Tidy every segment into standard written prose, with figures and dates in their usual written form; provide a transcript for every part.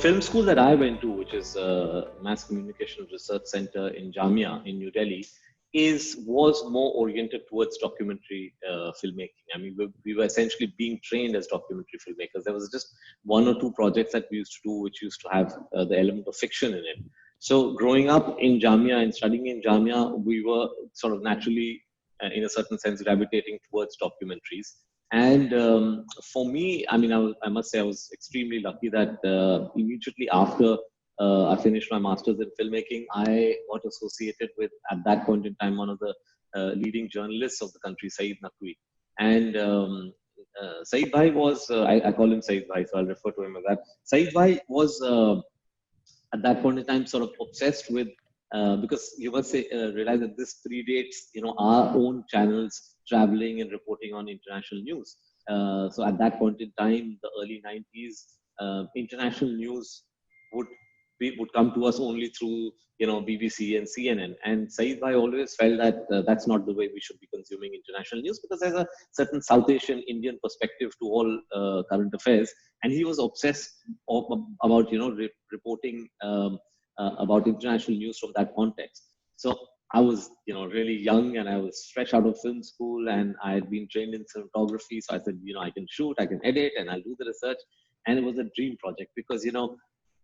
film school that I went to, which is Mass Communication Research Center in Jamia in New Delhi, was more oriented towards documentary filmmaking. I mean, we were essentially being trained as documentary filmmakers. There was just one or two projects that we used to do, which used to have the element of fiction in it. So growing up in Jamia and studying in Jamia, we were sort of naturally, in a certain sense, gravitating towards documentaries. And for me, I mean, I must say I was extremely lucky that immediately after I finished my master's in filmmaking, I got associated with, at that point in time, one of the leading journalists of the country, Saeed Naqvi. And Saeed Bhai was, I call him Saeed Bhai, so I'll refer to him as that. Saeed Bhai was, at that point in time, sort of obsessed with, because you must say, realize that this predates, our own channels traveling and reporting on international news. So at that point in time, the early 90s, international news would come to us only through BBC and CNN. And Saeed Bhai always felt that that's not the way we should be consuming international news, because there's a certain South Asian Indian perspective to all current affairs, and he was obsessed about reporting about international news from that context. So I was really young, and I was fresh out of film school, and I had been trained in cinematography. So I said, I can shoot, I can edit, and I'll do the research. And it was a dream project because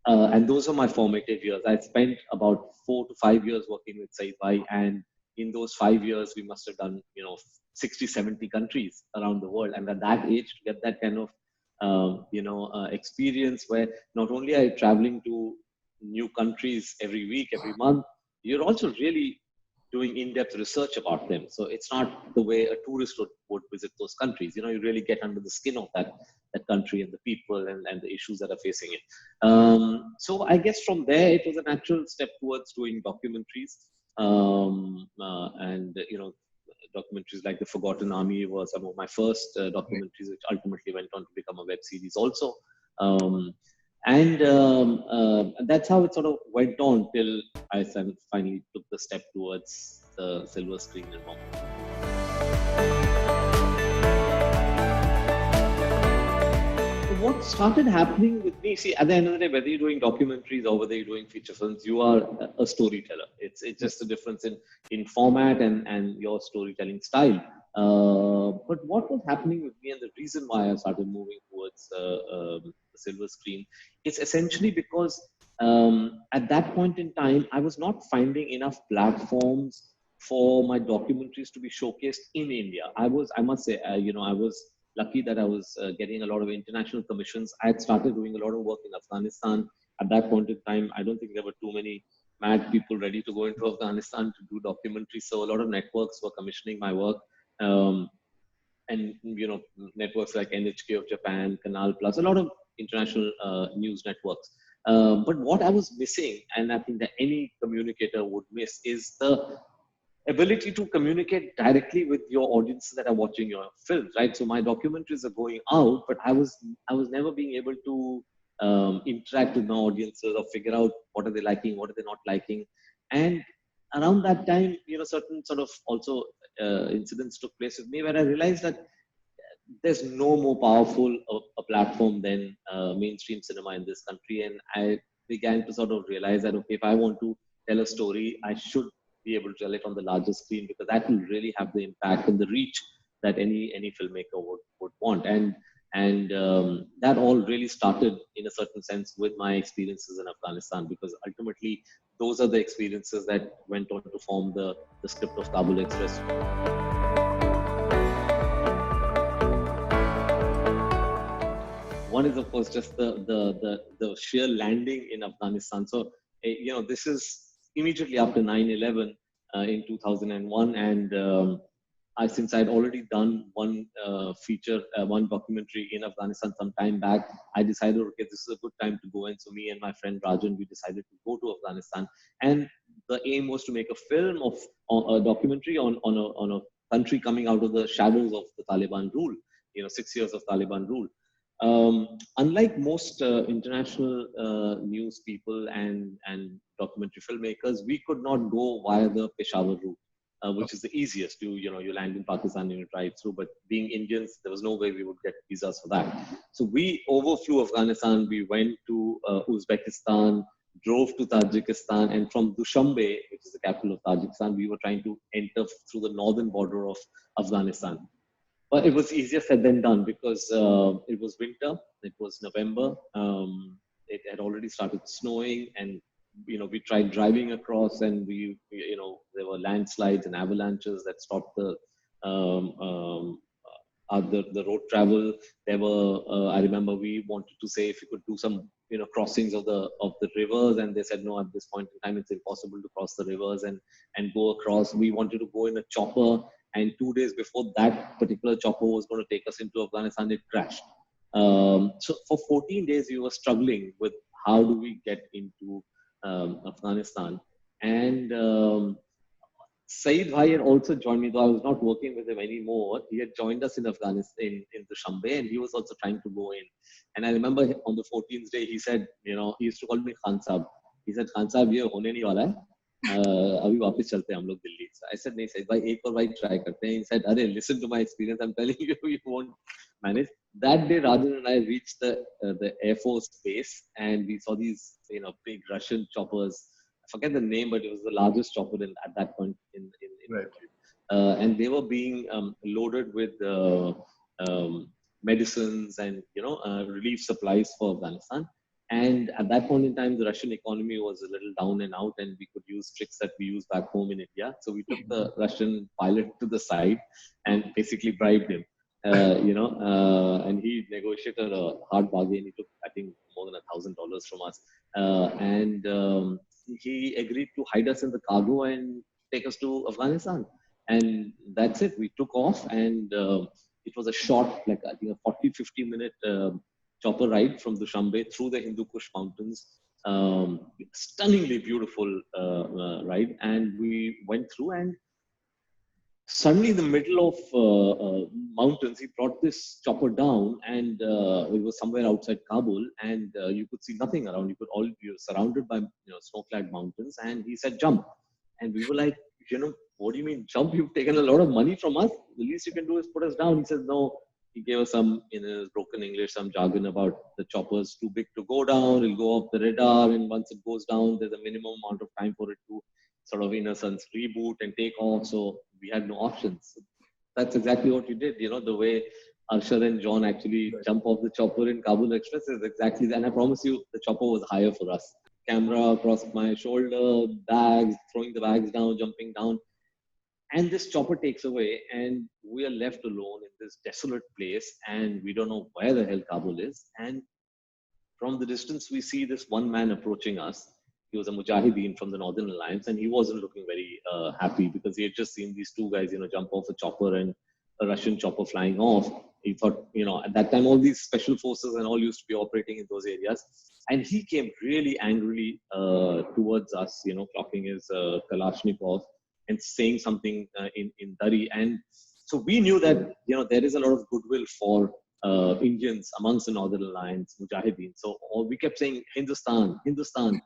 and those are my formative years. I spent about 4 to 5 years working with Saeed Bhai, and in those 5 years, we must have done 60, 70 countries around the world. And at that age, to get that kind of experience where not only are you traveling to new countries every week, every month, you're also really doing in-depth research about them. So it's not the way a tourist would visit those countries. You really get under the skin of that country and the people and the issues that are facing it. So I guess from there, it was a natural step towards doing documentaries. And documentaries like The Forgotten Army were some of my first documentaries, which ultimately went on to become a web series also. And that's how it sort of went on till I finally took the step towards the silver screen in Bombay. What started happening with me, see, at the end of the day, whether you're doing documentaries or whether you're doing feature films, you are a storyteller. It's just a difference in format and your storytelling style. But what was happening with me, and the reason why I started moving towards the silver screen, is essentially because at that point in time, I was not finding enough platforms for my documentaries to be showcased in India. I must say, I was lucky that I was getting a lot of international commissions. I had started doing a lot of work in Afghanistan. At that point in time, I don't think there were too many mad people ready to go into Afghanistan to do documentaries. So a lot of networks were commissioning my work. And networks like NHK of Japan, Canal Plus, a lot of international news networks. But what I was missing, and I think that any communicator would miss, is the ability to communicate directly with your audiences that are watching your films, right? So my documentaries are going out, but I was never being able to interact with my audiences or figure out what are they liking, what are they not liking. And around that time, certain sort of also incidents took place with me where I realized that there's no more powerful a platform than mainstream cinema in this country. And I began to sort of realize that, okay, if I want to tell a story, I should be able to tell it on the larger screen, because that will really have the impact and the reach that any filmmaker would want. And that all really started in a certain sense with my experiences in Afghanistan, because ultimately those are the experiences that went on to form the script of Kabul Express. One is, of course, just the sheer landing in Afghanistan. So this is immediately after 9/11 in 2001, and since I'd already done one one documentary in Afghanistan some time back, I decided, okay, this is a good time to go in. So me and my friend Rajan, we decided to go to Afghanistan, and the aim was to make a film of a documentary on a country coming out of the shadows of the Taliban rule. 6 years of Taliban rule. Unlike most international news people and documentary filmmakers, we could not go via the Peshawar route. which is the easiest. You land in Pakistan and you drive through. But being Indians, there was no way we would get visas for that. So we overflew Afghanistan. We went to Uzbekistan, drove to Tajikistan, and from Dushanbe, which is the capital of Tajikistan, we were trying to enter through the northern border of Afghanistan. But it was easier said than done because it was winter. It was November. It had already started snowing, and we tried driving across, and there were landslides and avalanches that stopped the road travel. There were, I remember, we wanted to say if we could do some crossings of the rivers, and they said no, at this point in time it's impossible to cross the rivers and go across. We wanted to go in a chopper, and 2 days before that particular chopper was going to take us into Afghanistan, it crashed. So for 14 days we were struggling with how do we get into Afghanistan. And Saeed Bhai had also joined me, though I was not working with him anymore. He had joined us in Afghanistan, in Dushanbe, and he was also trying to go in. And I remember on the 14th day, he said, he used to call me Khan Saab. He said, Khan Saab, ye hone nahi wala hai. Abhi वापस चलते हैं हम लोग Delhi. So I said, नहीं Saeed Bhai, एक और बार try करते हैं. He said, अरे listen to my experience. I'm telling you, you won't manage. That day, Rajan and I reached the Air Force base, and we saw these big Russian choppers. I forget the name, but it was the largest chopper at that point in right. And they were being loaded with medicines and relief supplies for Afghanistan. And at that point in time, the Russian economy was a little down and out, and we could use tricks that we use back home in India. So we took the Russian pilot to the side and basically bribed him. And he negotiated a hard bargain. He took, I think, more than $1,000 from us, and he agreed to hide us in the cargo and take us to Afghanistan. And that's it. We took off, and it was a short, like I think a 40-50 minute chopper ride from Dushanbe through the Hindu Kush mountains. Stunningly beautiful ride, and we went through, and suddenly in the middle of mountains, he brought this chopper down, and it was somewhere outside Kabul, and you could see nothing around. You're surrounded by snow-clad mountains, and he said, jump. And we were like, what do you mean jump? You've taken a lot of money from us. The least you can do is put us down. He said, no. He gave us some, in his broken English, some jargon about the chopper's too big to go down. It'll go off the radar, and once it goes down, there's a minimum amount of time for it to sort of, in a sense, reboot and take off. So we had no options. That's exactly what we did. The way Arshad and John actually jump off the chopper in Kabul Express is exactly that. And I promise you, the chopper was higher for us. Camera across my shoulder, bags, throwing the bags down, jumping down. And this chopper takes away, and we are left alone in this desolate place, and we don't know where the hell Kabul is. And from the distance, we see this one man approaching us. He was a Mujahideen from the Northern Alliance, and he wasn't looking very happy because he had just seen these two guys, jump off a chopper and a Russian chopper flying off. He thought, at that time, all these special forces and all used to be operating in those areas. And he came really angrily towards us, clocking his Kalashnikov and saying something in Dari. And so we knew that, there is a lot of goodwill for Indians amongst the Northern Alliance, Mujahideen. So we kept saying, Hindustan, Hindustan.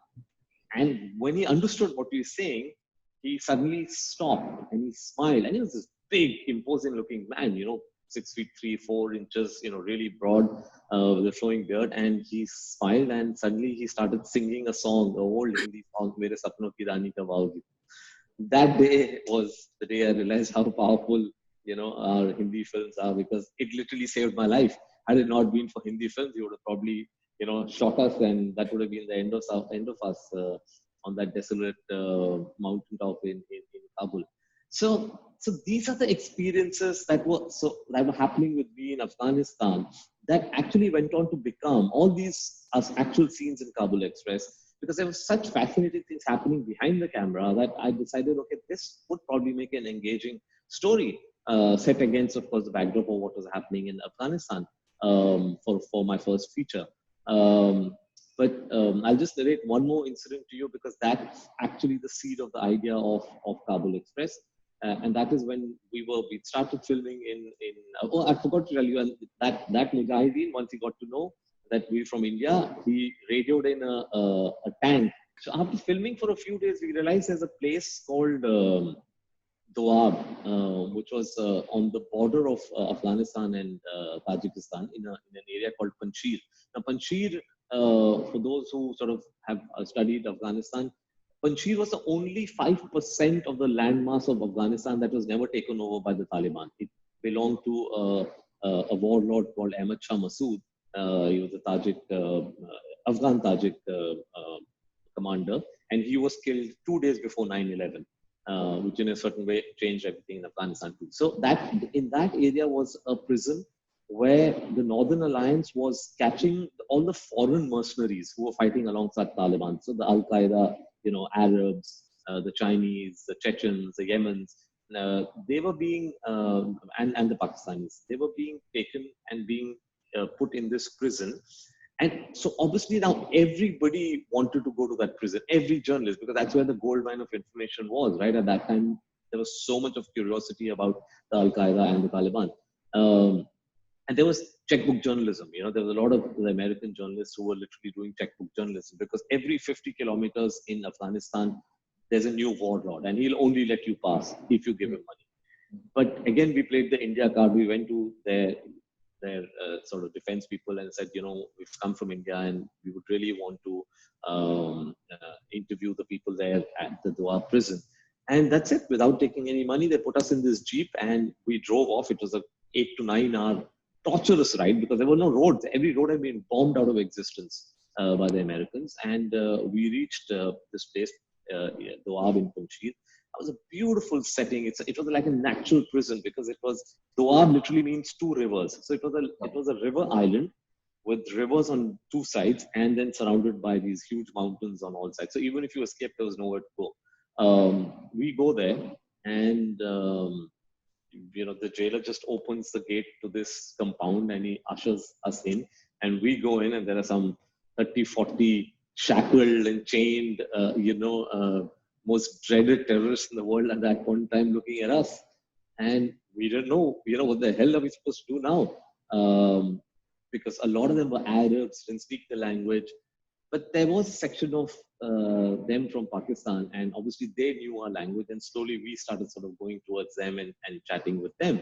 And when he understood what we were saying, he suddenly stopped and he smiled. And he was this big, imposing looking man, 6 feet 3-4 inches, really broad, with a flowing beard. And he smiled, and suddenly he started singing a song, the old Hindi song, Mere Sapno Ki Rani Ka Vaogi. That day was the day I realized how powerful, our Hindi films are, because it literally saved my life. Had it not been for Hindi films, he would have probably, shot us, and that would have been the end of us on that desolate mountaintop in Kabul. So these are the experiences that were happening with me in Afghanistan that actually went on to become all these actual scenes in Kabul Express. Because there were such fascinating things happening behind the camera that I decided, okay, this would probably make an engaging story set against, of course, the backdrop of what was happening in Afghanistan for my first feature. But I'll just narrate one more incident to you, because that's actually the seed of the idea of Kabul Express. And that is when we started filming I forgot to tell you that Mujahideen, once he got to know that we're from India, he radioed in a tank. So after filming for a few days, we realized there's a place called Doab, which was on the border of Afghanistan and Tajikistan in an area called Panjshir. Now, Panjshir, for those who sort of have studied Afghanistan, Panjshir was the only 5% of the landmass of Afghanistan that was never taken over by the Taliban. It belonged to a warlord called Ahmad Shah Massoud. He was a Tajik, Afghan Tajik commander, and he was killed 2 days before 9/11. Which in a certain way changed everything in Afghanistan too. So that in that area was a prison where the Northern Alliance was catching all the foreign mercenaries who were fighting alongside Taliban. So the Al Qaeda, Arabs, the Chinese, the Chechens, the Yemens, they were being and the Pakistanis, they were being taken and being put in this prison. And so obviously now everybody wanted to go to that prison, every journalist, because that's where the gold mine of information was, right? At that time, there was so much of curiosity about the Al Qaeda and the Taliban. And there was checkbook journalism. There was a lot of the American journalists who were literally doing checkbook journalism because every 50 kilometers in Afghanistan, there's a new warlord and he'll only let you pass if you give him money. But again, we played the India card. We went to their sort of defense people and said, we've come from India and we would really want to interview the people there at the Doha prison. And that's it. Without taking any money, they put us in this Jeep and we drove off. It was a 8 to 9 hour torturous ride because there were no roads. Every road had been bombed out of existence by the Americans. And we reached this place, Doab in Panjshir. It was a beautiful setting. It was like a natural prison because it was, Doab literally means two rivers. So it was a river island with rivers on two sides and then surrounded by these huge mountains on all sides. So even if you escaped, there was nowhere to go. We go there and the jailer just opens the gate to this compound and he ushers us in and we go in and there are some 30, 40 shackled and chained, most dreaded terrorists in the world at that point in time looking at us. And we didn't know, what the hell are we supposed to do now? Because a lot of them were Arabs, didn't speak the language. But there was a section of them from Pakistan, and obviously they knew our language, and slowly we started sort of going towards them and chatting with them.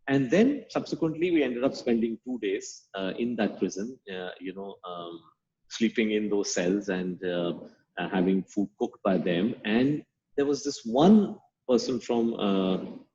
And then subsequently, we ended up spending 2 days in that prison, sleeping in those cells and having food cooked by them. And there was this one person from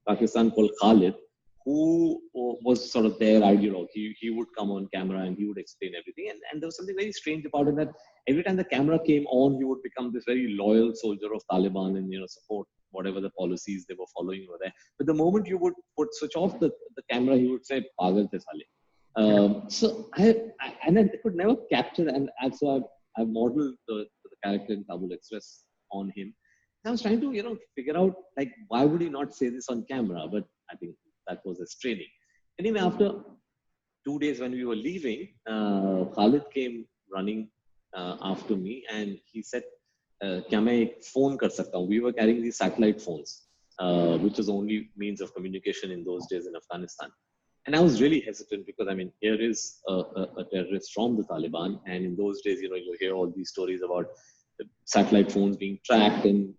Pakistan called Khalid, who was sort of their ideologue. He would come on camera and he would explain everything. And there was something very strange about it that every time the camera came on, he would become this very loyal soldier of Taliban and support whatever the policies they were following over there. But the moment you would switch off the camera, he would say, "Pagal the sale." So I could never capture, and so I modeled the character in Kabul Express on him. I was trying to figure out like why would he not say this on camera, but I think that was his training. Anyway, after 2 days when we were leaving, Khalid came running after me and he said, "Kya main ek phone kar sakta hu?" We were carrying these satellite phones, which was the only means of communication in those days in Afghanistan. And I was really hesitant because, here is a terrorist from the Taliban. And in those days, you hear all these stories about satellite phones being tracked and,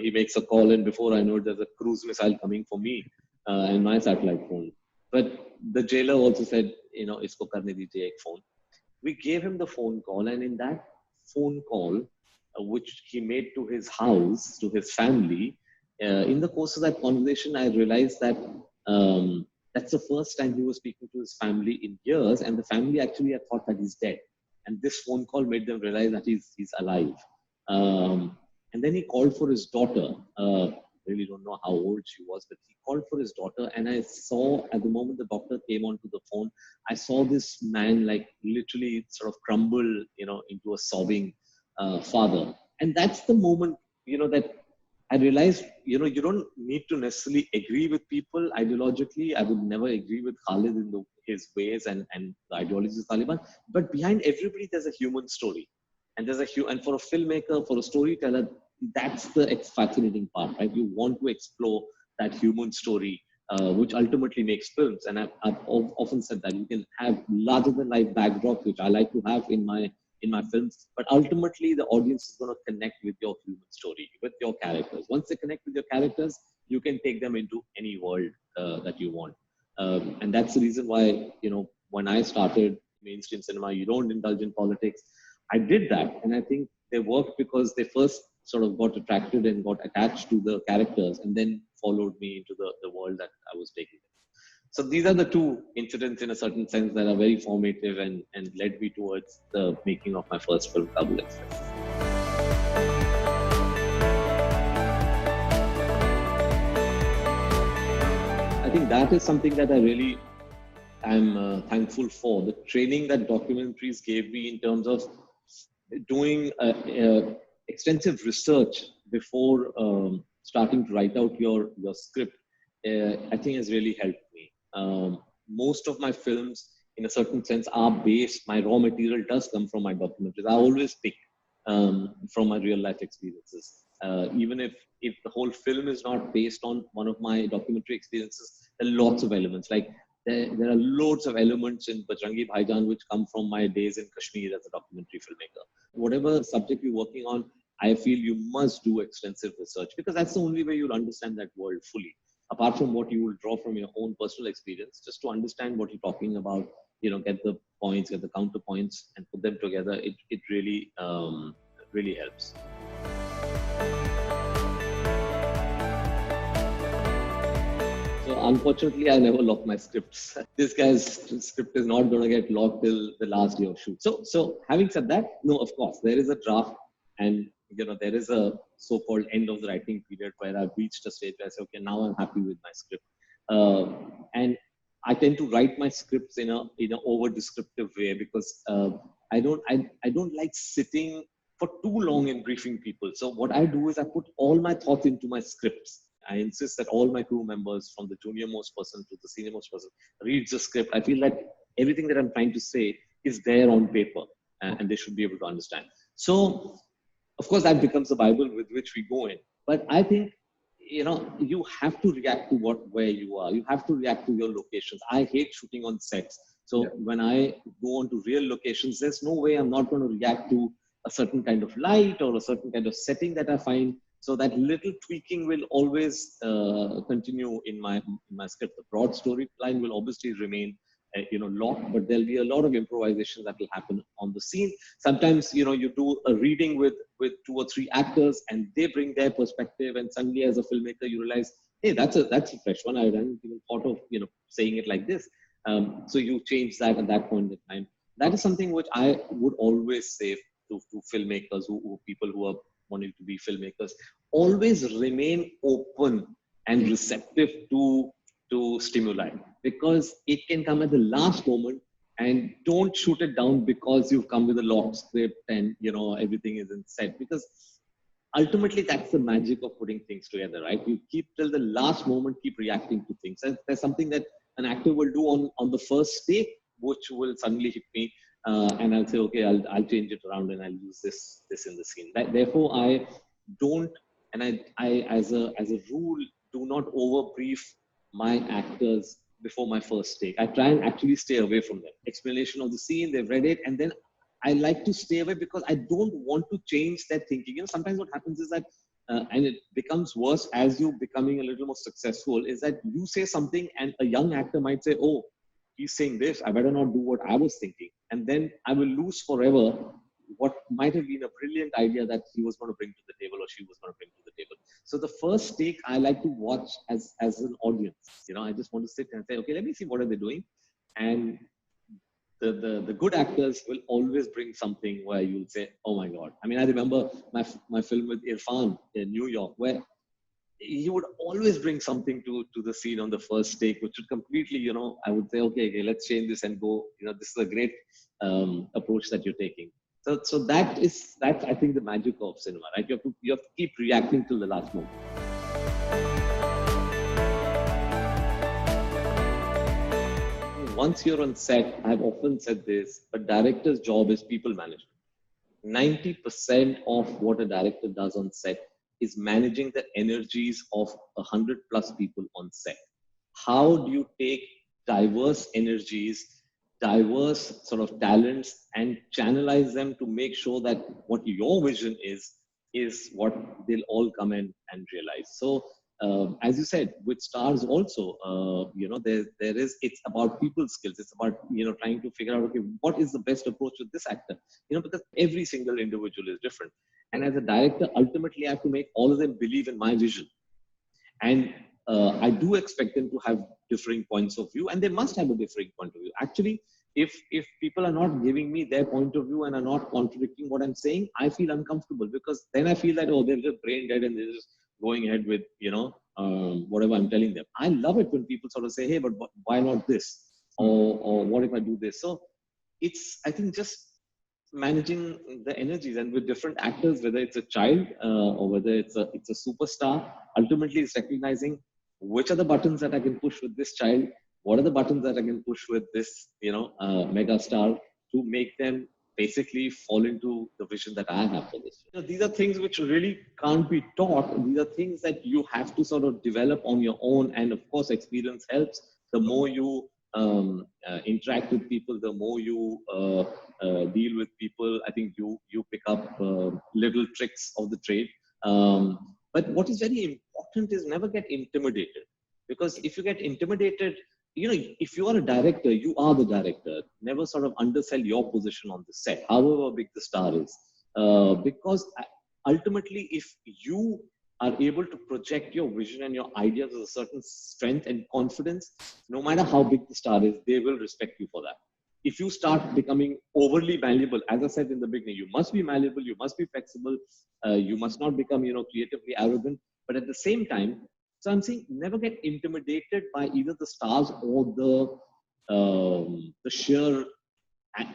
he makes a call and before I know it, there's a cruise missile coming for me and my satellite phone. But the jailer also said, isko karne dijiye ek phone. We gave him the phone call, and in that phone call, which he made to his house, to his family, in the course of that conversation, I realized that that's the first time he was speaking to his family in years, and the family actually had thought that he's dead. And this phone call made them realize that he's alive. And then he called for his daughter. Really don't know how old she was, but he called for his daughter. And I saw at the moment the doctor came onto the phone, I saw this man like literally sort of crumble, into a sobbing father. And that's the moment, that I realized, you don't need to necessarily agree with people ideologically. I would never agree with Khalid in his ways and the ideologies of Taliban. But behind everybody, there's a human story. And and for a filmmaker, for a storyteller, that's the fascinating part, right? You want to explore that human story, which ultimately makes films. And I've often said that you can have larger than life backdrops, which I like to have in my films, but ultimately the audience is going to connect with your human story, with your characters. Once they connect with your characters, you can take them into any world that you want. And that's the reason why, when I started mainstream cinema, you don't indulge in politics. I did that, and I think they worked because they first sort of got attracted and got attached to the characters, and then followed me into the world that I was taking. So these are the two incidents, in a certain sense, that are very formative and led me towards the making of my first film, Kabul Express. I think that is something that I really am thankful for. The training that documentaries gave me in terms of doing extensive research before starting to write out your script, I think has really helped me. Most of my films, in a certain sense, are based, my raw material does come from my documentaries. I always pick from my real life experiences. Even if the whole film is not based on one of my documentary experiences, there are lots of elements. Like there are loads of elements in Bajrangi Bhaijaan which come from my days in Kashmir as a documentary filmmaker. Whatever subject you're working on, I feel you must do extensive research, because that's the only way you'll understand that world fully. Apart from what you will draw from your own personal experience, just to understand what you're talking about, get the points, get the counterpoints, and put them together, it really, really helps. So unfortunately, I never lock my scripts. This guy's script is not going to get locked till the last day of shoot. So having said that, no, of course, there is a draft, and there is a so-called end of the writing period where I've reached a stage where I say, okay, now I'm happy with my script. And I tend to write my scripts in a over descriptive way, because I don't like sitting for too long in briefing people. So what I do is I put all my thoughts into my scripts. I insist that all my crew members, from the junior most person to the senior most person, reads the script. I feel like everything that I'm trying to say is there on paper, and they should be able to understand. So, of course, that becomes the Bible with which we go in. But I think, you have to react to where you are. You have to react to your locations. I hate shooting on sets. So when I go on to real locations, there's no way I'm not going to react to a certain kind of light or a certain kind of setting that I find. So that little tweaking will always continue in my script. The broad storyline will obviously remain, locked, but there'll be a lot of improvisation that will happen on the scene. Sometimes, you do a reading with 2 or 3 actors, and they bring their perspective, and suddenly, as a filmmaker, you realize, hey, that's a fresh one. I hadn't even thought of saying it like this. So you change that at that point in time. That is something which I would always say to filmmakers, who people who are wanting to be filmmakers. Always remain open and receptive to stimuli, because it can come at the last moment, and don't shoot it down because you've come with a locked script and everything is in set, because ultimately that's the magic of putting things together, right? You keep till the last moment, keep reacting to things. And there's something that an actor will do on the first take, which will suddenly hit me, and I'll say, okay, I'll change it around and I'll use this in the scene. Therefore, I don't, and I as a rule, do not overbrief my actors before my first take. I try and actually stay away from them. Explanation of the scene, they've read it, and then I like to stay away, because I don't want to change their thinking. Sometimes what happens is that, and it becomes worse as you're becoming a little more successful, is that you say something and a young actor might say, oh, he's saying this, I better not do what I was thinking. And then I will lose forever what might have been a brilliant idea that he was going to bring to the table, or she was going to bring to the table. So the first take I like to watch as an audience. I just want to sit and say, okay, let me see what are they doing. And the good actors will always bring something where you'll say, oh my God. I mean, I remember my film with Irfan in New York, where he would always bring something to the scene on the first take, which would completely, I would say, okay, let's change this and go, this is a great approach that you're taking. So that's I think the magic of cinema, right? You have to keep reacting till the last moment. Once you're on set, I've often said this, a director's job is people management. 90% of what a director does on set is managing the energies of 100+ people on set. How do you take diverse energies, diverse sort of talents, and channelize them to make sure that what your vision is what they'll all come in and realize? So as you said, with stars also, there is, it's about people skills. It's about, trying to figure out, okay, what is the best approach with this actor? Because every single individual is different. And as a director, ultimately, I have to make all of them believe in my vision. And I do expect them to have differing points of view, and they must have a differing point of view. Actually, if people are not giving me their point of view and are not contradicting what I'm saying, I feel uncomfortable, because then I feel that, oh, they're just brain dead and they're just going ahead with, whatever I'm telling them. I love it when people sort of say, hey, but why not this? Or what if I do this? So it's, I think, just managing the energies, and with different actors, whether it's a child or whether it's a superstar, ultimately it's recognizing which are the buttons that I can push with this child, what are the buttons that I can push with this, mega star, to make them basically fall into the vision that I have for this. These are things which really can't be taught. These are things that you have to sort of develop on your own. And of course, experience helps. The more you interact with people, the more you deal with people, I think you pick up little tricks of the trade. But what is very important is never get intimidated. Because if you get intimidated, if you are a director, you are the director. Never sort of undersell your position on the set, however big the star is. Because ultimately, if you are able to project your vision and your ideas with a certain strength and confidence, no matter how big the star is, they will respect you for that. If you start becoming overly malleable, as I said in the beginning, you must be malleable, you must be flexible, you must not become, creatively arrogant. But at the same time, so I'm saying, never get intimidated by either the stars or the sheer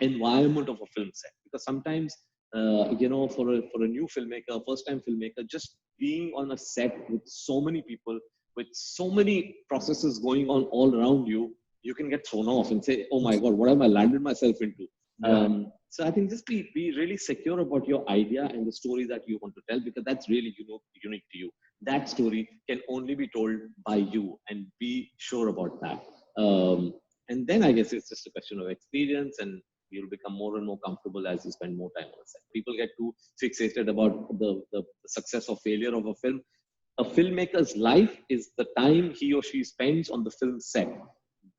environment of a film set. Because sometimes, for a new filmmaker, first-time filmmaker, just being on a set with so many people, with so many processes going on all around you, you can get thrown off and say, oh my God, what have I landed myself into? Yeah. So I think just be really secure about your idea and the story that you want to tell, because that's really unique to you. That story can only be told by you, and be sure about that. And then I guess it's just a question of experience, and you'll become more and more comfortable as you spend more time on a set. People get too fixated about the success or failure of a film. A filmmaker's life is the time he or she spends on the film set.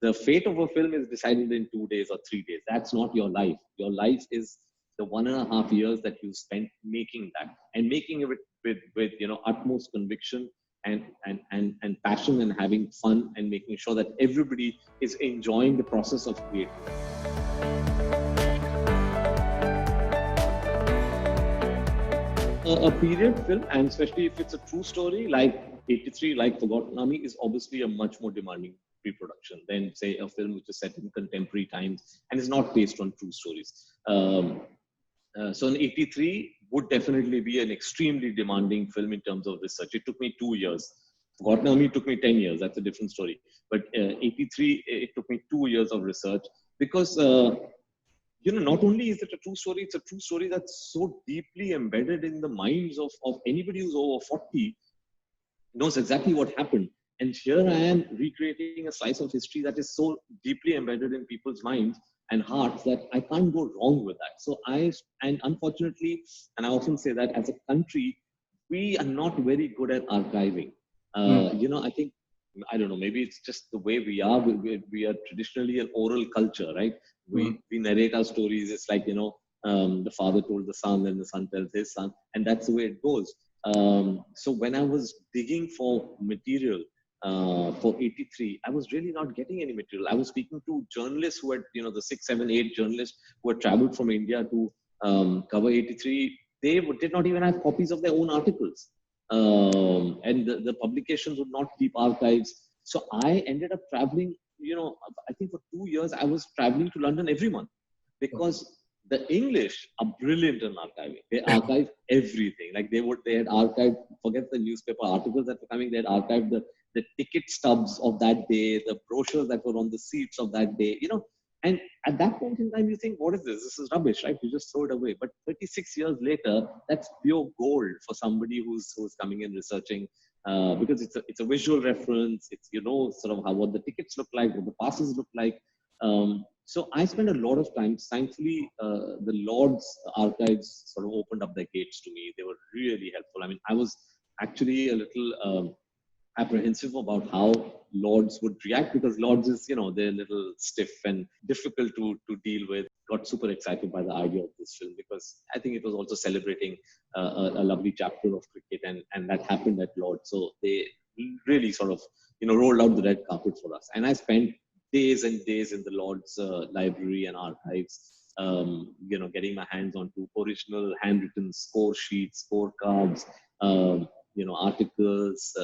The fate of a film is decided in 2 days or 3 days. That's not your life. Your life is the 1.5 years that you spent making that, and making it with utmost conviction and passion, and having fun, and making sure that everybody is enjoying the process of creating. A period film, and especially if it's a true story like 83, like Forgotten Army, is obviously a much more demanding pre-production than, say, a film which is set in contemporary times and is not based on true stories. So an 83 would definitely be an extremely demanding film in terms of research. It took me 2 years. Forgotten Army took me 10 years. That's a different story. But 83, it took me 2 years of research, because not only is it a true story, it's a true story that's so deeply embedded in the minds of anybody who's over 40, knows exactly what happened. And here I am recreating a slice of history that is so deeply embedded in people's minds and hearts that I can't go wrong with that. So and unfortunately, and I often say that as a country, we are not very good at archiving. I think, I don't know, maybe it's just the way we are. We are traditionally an oral culture, right? We narrate our stories. It's like, the father told the son and the son tells his son, and that's the way it goes. So when I was digging for material for 83, I was really not getting any material. I was speaking to journalists who had, the 6, 7, 8 journalists who had traveled from India to cover 83. They did not even have copies of their own articles. And the publications would not keep archives. So I ended up traveling, I think for 2 years, I was traveling to London every month, because the English are brilliant in archiving. They archive everything. Like they had archived, forget the newspaper articles that were coming, they had archived the ticket stubs of that day, the brochures that were on the seats of that day, And at that point in time, you think, what is this? This is rubbish, right? You just throw it away. But 36 years later, that's pure gold for somebody who's coming in researching, because it's a visual reference. It's, sort of what the tickets look like, what the passes look like. So I spent a lot of time. Thankfully, the Lord's archives sort of opened up their gates to me. They were really helpful. I mean, I was actually a little apprehensive about how Lords would react, because Lords is, they're a little stiff and difficult to deal with. Got super excited by the idea of this film because I think it was also celebrating a lovely chapter of cricket, and that happened at Lords. So they really sort of, rolled out the red carpet for us. And I spent days and days in the Lords library and archives, getting my hands onto original handwritten score sheets, scorecards, articles,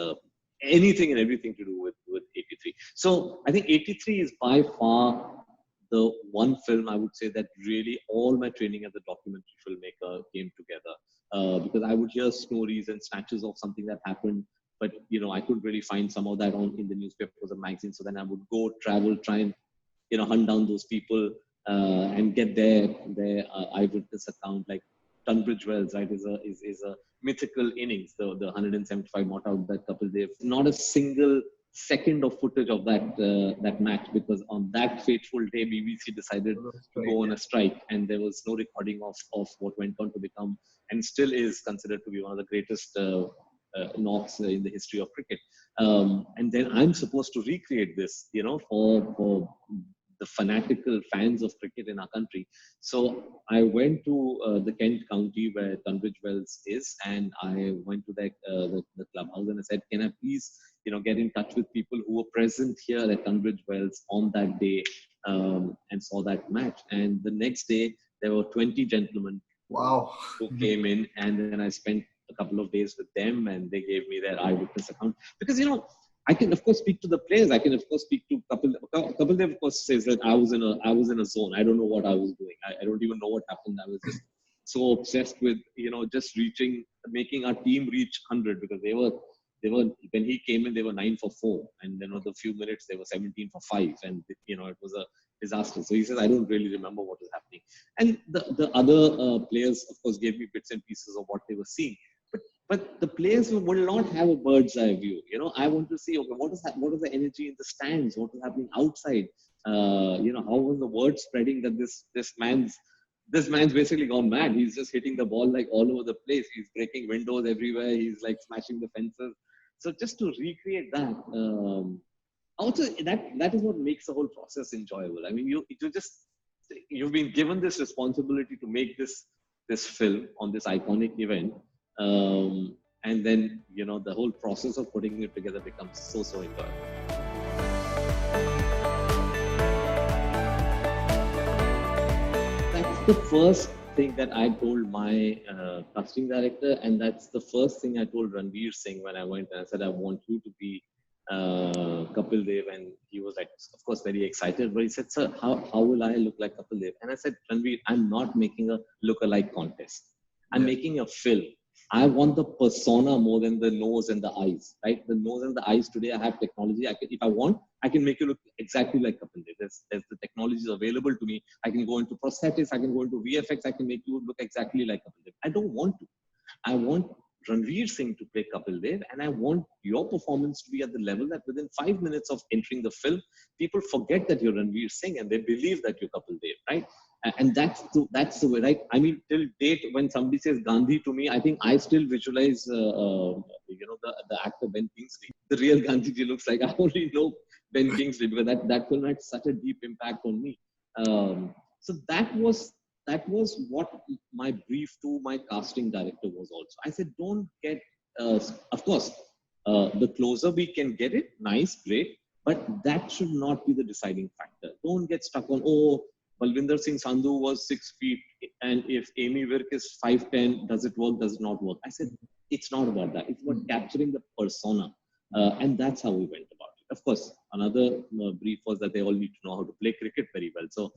anything and everything to do with 83. So I think 83 is by far the one film I would say that really all my training as a documentary filmmaker came together. Because I would hear stories and snatches of something that happened, but I couldn't really find some of that in the newspapers or magazines. So then I would go travel, try and hunt down those people and get their eyewitness account. Like Tunbridge Wells, right, is a mythical innings, the 175 not out that Kapil Dev. Not a single second of footage of that match, because on that fateful day BBC decided to go on a strike, and there was no recording of what went on to become and still is considered to be one of the greatest knocks in the history of cricket. And then I'm supposed to recreate this, for the fanatical fans of cricket in our country. So I went to the Kent County where Tunbridge Wells is, and I went to the clubhouse and I said, can I please, get in touch with people who were present here at Tunbridge Wells on that day and saw that match. And the next day, there were 20 gentlemen who came in, and then I spent a couple of days with them, and they gave me their eyewitness account. Because, I can of course speak to the players. I can of course speak to Kapil Dev of course says that I was in a zone. I don't know what I was doing. I don't even know what happened. I was just so obsessed with just making our team reach 100, because they were when he came in they were 9 for 4, and then with a few minutes they were 17 for 5, and it was a disaster. So he says I don't really remember what was happening, and the other players of course gave me bits and pieces of what they were seeing. But the players will not have a bird's eye view. I want to see, okay, what is the energy in the stands? What is happening outside? How was the word spreading that this man's basically gone mad. He's just hitting the ball like all over the place. He's breaking windows everywhere. He's like smashing the fences. So just to recreate that, also that is what makes the whole process enjoyable. I mean, you've been given this responsibility to make this film on this iconic event. And then the whole process of putting it together becomes so enjoyable. That's the first thing that I told my casting director, and that's the first thing I told Ranveer Singh when I went, and I said I want you to be Kapil Dev, and he was like, of course, very excited. But he said, "Sir, how will I look like Kapil Dev?" And I said, "Ranveer, I'm not making a look-alike contest. I'm making a film. I want the persona more than the nose and the eyes, right? The nose and the eyes today, I have technology. If I want, I can make you look exactly like Kapil Dev. There's the technologies available to me. I can go into prosthetics. I can go into VFX. I can make you look exactly like Kapil Dev. I don't want to. I want Ranveer Singh to play Kapil Dev, and I want your performance to be at the level that within 5 minutes of entering the film, people forget that you're Ranveer Singh and they believe that you're Kapil Dev, right? And that's the way, right? I mean, till date, when somebody says Gandhi to me, I think I still visualize, the actor Ben Kingsley. The real Gandhiji looks like. I only know Ben Kingsley because that film had such a deep impact on me. So that was what my brief to my casting director was also. I said, don't get, of course, the closer we can get it, nice, great, but that should not be the deciding factor. Don't get stuck on, Balwinder Singh Sandhu was 6 feet, and if Amy Virk is 5'10", does it work, does it not work? I said, it's not about that. It's about capturing the persona. And that's how we went about it. Of course, another brief was that they all need to know how to play cricket very well. So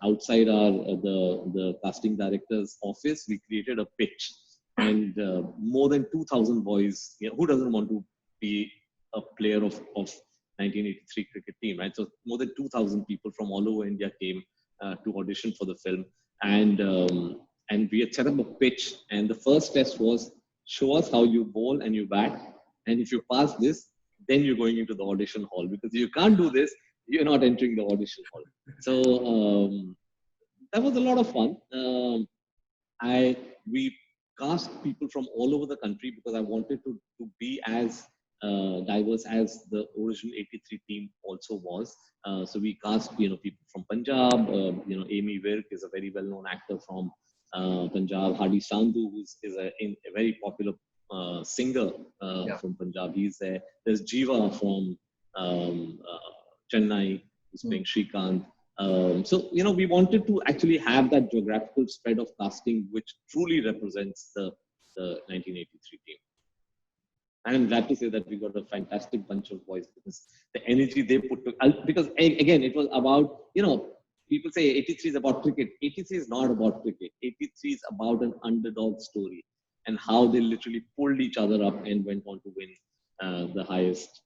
outside the casting director's office, we created a pitch. And more than 2,000 boys, who doesn't want to be a player of 1983 cricket team, right? So more than 2,000 people from all over India came to audition for the film, and we had set up a pitch. And the first test was, show us how you bowl and you bat, and if you pass this, then you're going into the audition hall. Because if you can't do this, you're not entering the audition hall. So that was a lot of fun. We cast people from all over the country because I wanted to be as diverse as the original 83 team also was. So we cast, people from Punjab. Amy Virk is a very well-known actor from Punjab. Hadi Sandhu, who is a very popular singer from Punjab. He's there. There's Jiva from Chennai, who's playing Shrikant. So, we wanted to actually have that geographical spread of casting, which truly represents the 1983 team. And I'm glad to say that we got a fantastic bunch of boys, because the energy they put to, because again, it was about, people say 83 is about cricket. 83 is not about cricket. 83 is about an underdog story and how they literally pulled each other up and went on to win the highest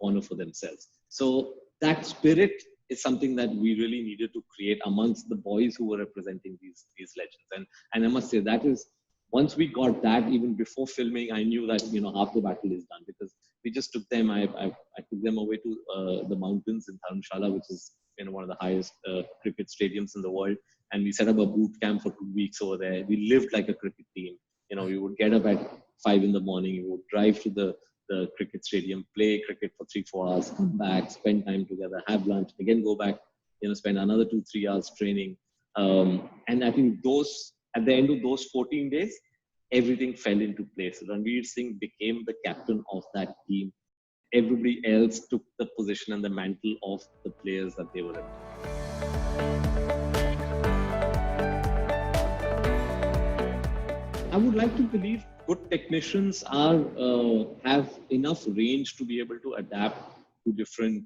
honor for themselves. So that spirit is something that we really needed to create amongst the boys who were representing these legends. And I must say that is, once we got that, even before filming, I knew that half the battle is done, because we just took them. I took them away to the mountains in Dharamshala, which is one of the highest cricket stadiums in the world, and we set up a boot camp for 2 weeks over there. We lived like a cricket team. We would get up at 5 in the morning. We would drive to the cricket stadium, play cricket for 3-4 hours, come back, spend time together, have lunch, again go back, spend another 2-3 hours training. And I think at the end of those 14 days, everything fell into place. Ranveer Singh became the captain of that team. Everybody else took the position and the mantle of the players that they were in. I would like to believe good technicians have enough range to be able to adapt to different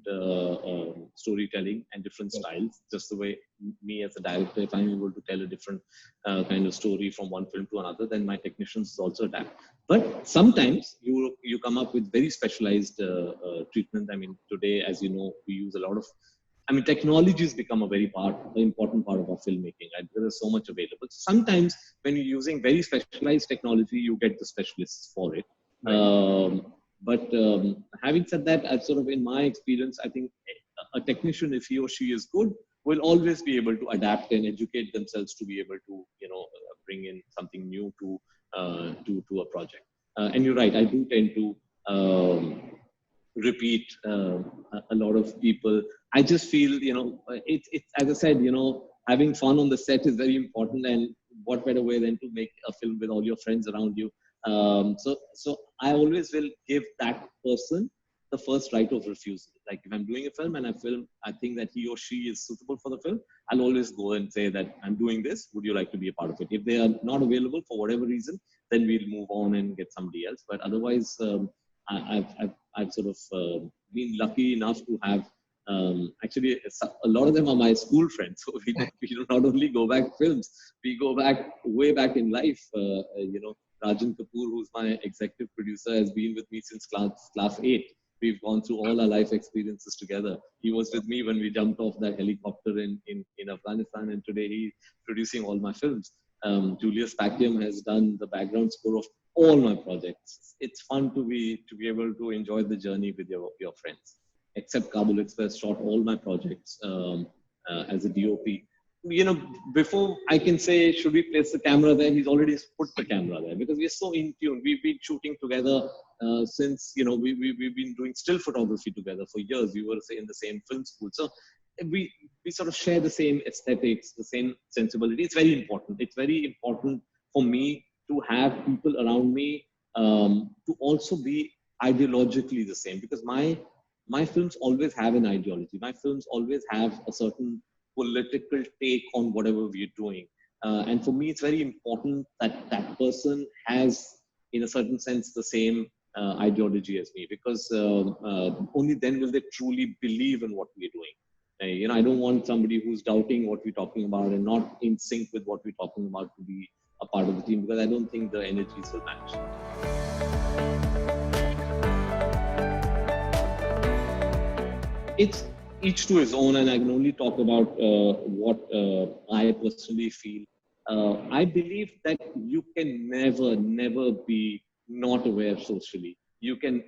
storytelling and different styles. Just the way me as a director, if I'm able to tell a different kind of story from one film to another, then my technicians also adapt. But sometimes you come up with very specialized treatment. I mean, today, as you know, we use a lot of, technology has become a very important part of our filmmaking, right? There is so much available. Sometimes when you're using very specialized technology, you get the specialists for it. Right. But having said that, I've sort of, in my experience, I think a technician, if he or she is good, will always be able to adapt and educate themselves to be able to, bring in something new to a project. And you're right, I do tend to repeat a lot of people. I just feel, it's as I said, having fun on the set is very important, and what better way than to make a film with all your friends around you. So I always will give that person the first right of refusal. Like if I'm doing a film and I think that he or she is suitable for the film, I'll always go and say that I'm doing this. Would you like to be a part of it? If they are not available for whatever reason, then we'll move on and get somebody else. But otherwise, I've sort of been lucky enough to have actually a lot of them are my school friends. So we not only go back films, we go back way back in life. Rajan Kapoor, who's my executive producer, has been with me since class 8. We've gone through all our life experiences together. He was with me when we jumped off that helicopter in Afghanistan, and today he's producing all my films. Julius Packiam has done the background score of all my projects. It's fun to be able to enjoy the journey with your friends. Except Kabul Express shot all my projects as a DOP. Before I can say, should we place the camera there, he's already put the camera there, because we're so in tune. We've been shooting together since, we've been doing still photography together for years. We were in the same film school. So we sort of share the same aesthetics, the same sensibility. It's very important. It's very important for me to have people around me to also be ideologically the same, because my films always have an ideology. My films always have a certain political take on whatever we're doing. And for me, it's very important that that person has, in a certain sense, the same ideology as me, because only then will they truly believe in what we're doing. I don't want somebody who's doubting what we're talking about and not in sync with what we're talking about to be a part of the team, because I don't think the energies will match. It's each to his own, and I can only talk about what I personally feel. I believe that you can never be not aware socially.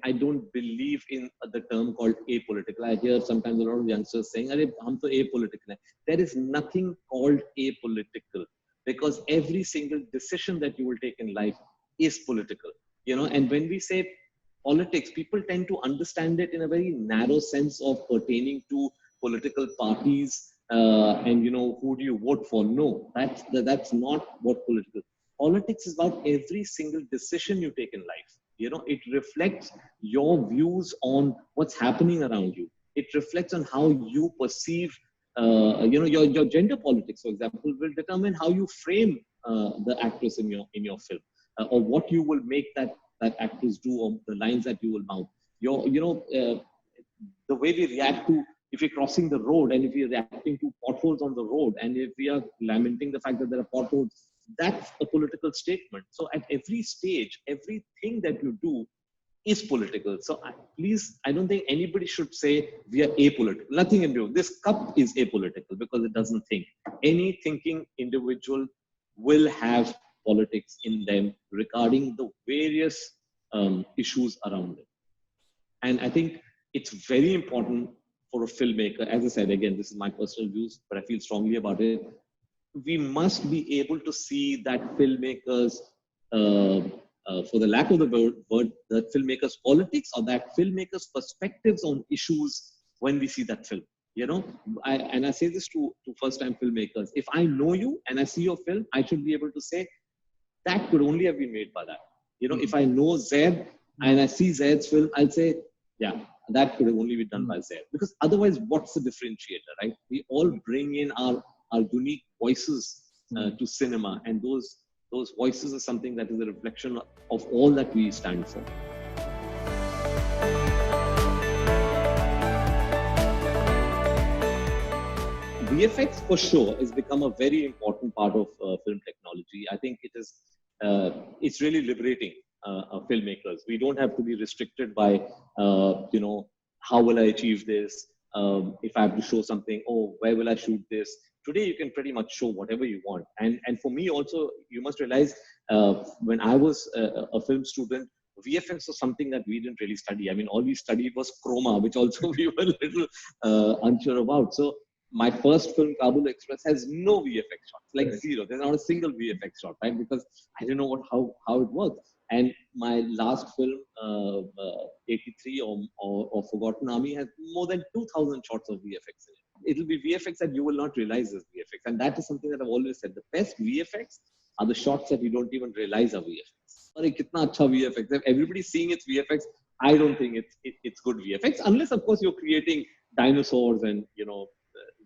I don't believe in the term called apolitical. I hear sometimes a lot of youngsters saying, "I'm so apolitical." There is nothing called apolitical, because every single decision that you will take in life is political. And when we say politics, people tend to understand it in a very narrow sense of pertaining to political parties and who do you vote for. No, that's not what politics is about. Every single decision you take in life, it reflects your views on what's happening around you. It reflects on how you perceive your gender politics, for example, will determine how you frame the actress in your film, or what you will make that actress do, or the lines that you will mouth. The way we react to, if we're crossing the road and if we're reacting to potholes on the road, and if we are lamenting the fact that there are potholes, that's a political statement. So at every stage, everything that you do is political. So please, I don't think anybody should say we are apolitical. Nothing can do. This cup is apolitical because it doesn't think. Any thinking individual will have politics in them regarding the various issues around it. And I think it's very important for a filmmaker, as I said, again, this is my personal views, but I feel strongly about it. We must be able to see that filmmakers, for the lack of the word, that filmmakers' politics or that filmmakers' perspectives on issues when we see that film. And I say this to first-time filmmakers. If I know you and I see your film, I should be able to say that could only have been made by that. If I know Zaid and I see Zaid's film, I'll say, yeah, that could have only been done by Zaid. Because otherwise, what's the differentiator, right? We all bring in our unique voices to cinema, and those voices are something that is a reflection of all that we stand for. VFX for sure has become a very important part of film technology. I think it's really liberating filmmakers. We don't have to be restricted by how will I achieve this? If I have to show something, where will I shoot this? Today you can pretty much show whatever you want. And for me also, you must realize when I was a film student, VFX was something that we didn't really study. I mean, all we studied was chroma, which also we were a little unsure about. So my first film, Kabul Express, has no VFX shots, like zero. There's not a single VFX shot, right? Because I didn't know how it works. And my last film, 83 or Forgotten Army, has more than 2,000 shots of VFX in it. It'll be VFX that you will not realize is VFX. And that is something that I've always said. The best VFX are the shots that you don't even realize are VFX. Or kitna acha VFX. If everybody's seeing it's VFX, I don't think it's good VFX. Unless, of course, you're creating dinosaurs and,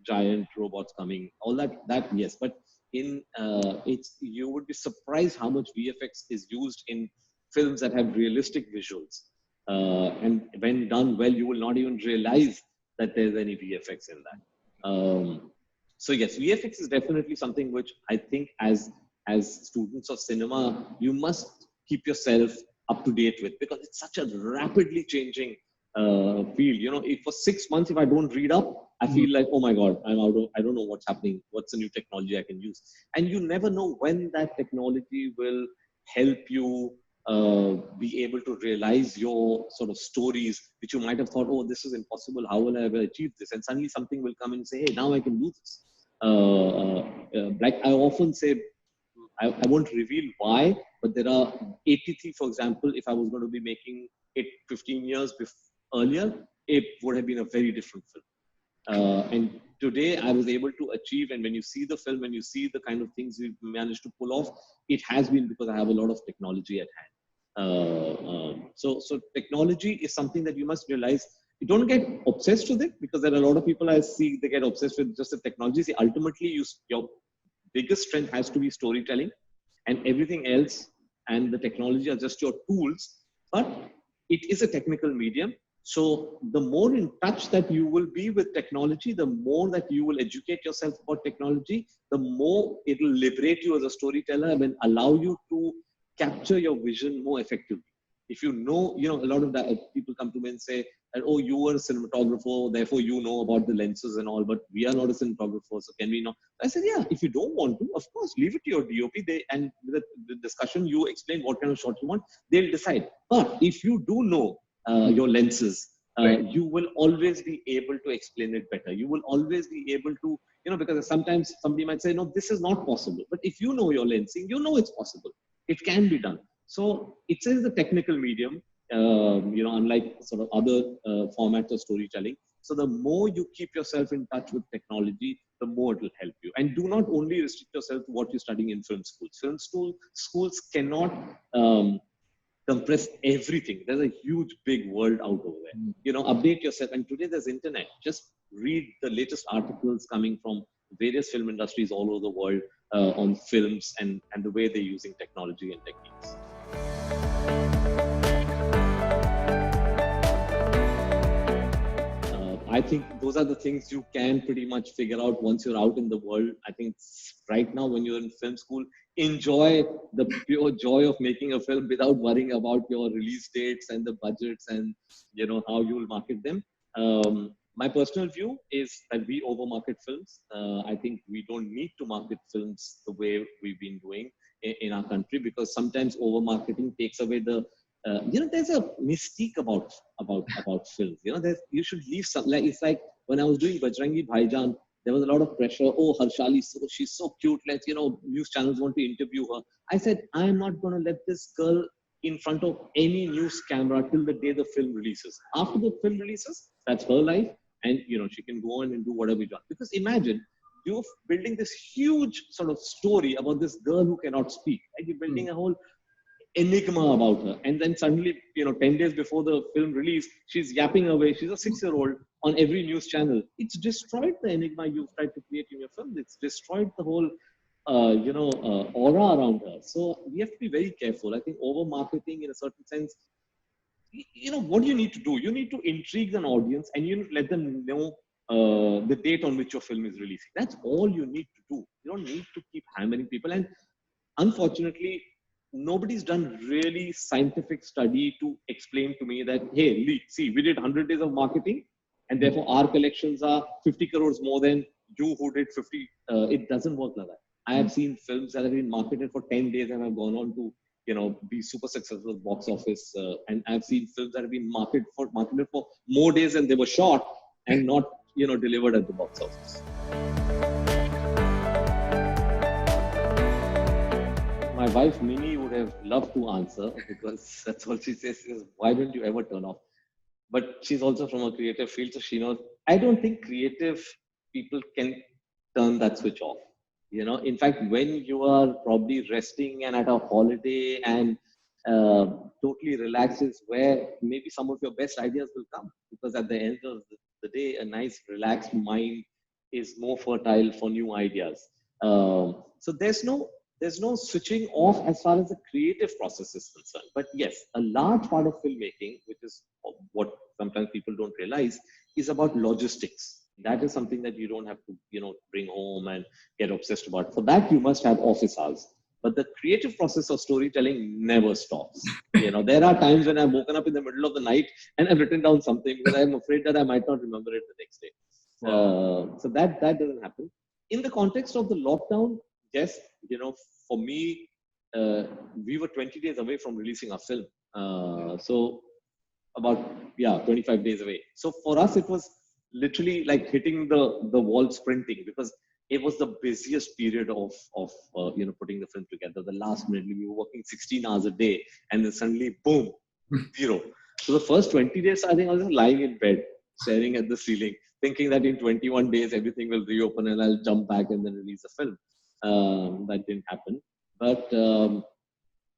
giant robots coming. All that yes. But you would be surprised how much VFX is used in films that have realistic visuals. And when done well, you will not even realize that there's any VFX in that. So yes, VFX is definitely something which I think as students of cinema, you must keep yourself up to date with, because it's such a rapidly changing field. If for 6 months, if I don't read up, I feel like, oh my God, I don't know what's happening. What's the new technology I can use? And you never know when that technology will help you be able to realize your sort of stories, which you might have thought, oh, this is impossible. How will I ever achieve this? And suddenly something will come and say, hey, now I can do this. Like I often say, I won't reveal why, but there are 83, for example, if I was going to be making it 15 years earlier, it would have been a very different film. And today I was able to achieve, and when you see the film, when you see the kind of things we've managed to pull off, it has been because I have a lot of technology at hand. So technology is something that you must realize. You don't get obsessed with it, because there are a lot of people I see, they get obsessed with just the technology. See, ultimately, your biggest strength has to be storytelling, and everything else and the technology are just your tools, but it is a technical medium. So the more in touch that you will be with technology, the more that you will educate yourself about technology, the more it will liberate you as a storyteller and allow you to capture your vision more effectively. If you know, a lot of people come to me and say, oh, you were a cinematographer, therefore you know about the lenses and all, but we are not a cinematographer, so can we not? I said, yeah, if you don't want to, of course, leave it to your DOP. And with the discussion, you explain what kind of shot you want, they'll decide. But if you do know your lenses, you will always be able to explain it better. You will always be able to, because sometimes somebody might say, no, this is not possible. But if you know your lensing, you know it's possible. It can be done. So it is a technical medium. unlike sort of other formats of storytelling. So the more you keep yourself in touch with technology, the more it will help you. And do not only restrict yourself to what you're studying in film schools. Schools cannot compress everything. There's a huge, big world out over there. Update yourself. And today there's internet. Just read the latest articles coming from various film industries all over the world on films and the way they're using technology and techniques. I think those are the things you can pretty much figure out once you're out in the world. I think right now when you're in film school, enjoy the pure joy of making a film without worrying about your release dates and the budgets and how you will market them. My personal view is that we overmarket films. I think we don't need to market films the way we've been doing in our country, because sometimes overmarketing takes away the there's a mystique about films. You should leave some. Like it's like when I was doing Bajrangi Bhaijaan, there was a lot of pressure. Oh, Harshali, she's so cute. Let's news channels want to interview her. I said, I'm not going to let this girl in front of any news camera till the day the film releases. After the film releases, that's her life, and she can go on and do whatever she wants. Because imagine you're building this huge sort of story about this girl who cannot speak. Right? You're building a whole enigma about her, and then suddenly 10 days before the film release, she's yapping away. She's a 6-year-old on every news channel. It's destroyed the enigma you've tried to create in your film. It's destroyed the whole aura around her. So we have to be very careful. I think over marketing, in a certain sense, what do you need to do? You need to intrigue an audience, and you need to let them know the date on which your film is releasing. That's all you need to do. You don't need to keep hammering people. And unfortunately, nobody's done really scientific study to explain to me that, hey, Lee, see, we did 100 days of marketing, and therefore our collections are 50 crores more than you who did 50. It doesn't work like that. I have seen films that have been marketed for 10 days and have gone on to, be super successful at box office. And I've seen films that have been marketed for more days than they were shot and not, delivered at the box office. My wife, Minnie, would have loved to answer, because that's all she says is, why don't you ever turn off? But she's also from a creative field, so she knows. I don't think creative people can turn that switch off. In fact, when you are probably resting and at a holiday and totally relaxed is where maybe some of your best ideas will come. Because at the end of the day, a nice relaxed mind is more fertile for new ideas. So there's no switching off as far as the creative process is concerned. But yes, a large part of filmmaking, which is what sometimes people don't realize, is about logistics. That is something that you don't have to, bring home and get obsessed about. For that, you must have office hours. But the creative process of storytelling never stops. There are times when I've woken up in the middle of the night and I've written down something because I'm afraid that I might not remember it the next day. So that doesn't happen. In the context of the lockdown, yes, for me, we were 20 days away from releasing our film. So about 25 days away. So for us, it was literally like hitting the wall sprinting, because it was the busiest period of putting the film together. The last minute, we were working 16 hours a day, and then suddenly, boom, zero. So the first 20 days, I think I was just lying in bed, staring at the ceiling, thinking that in 21 days, everything will reopen and I'll jump back and then release the film. That didn't happen. But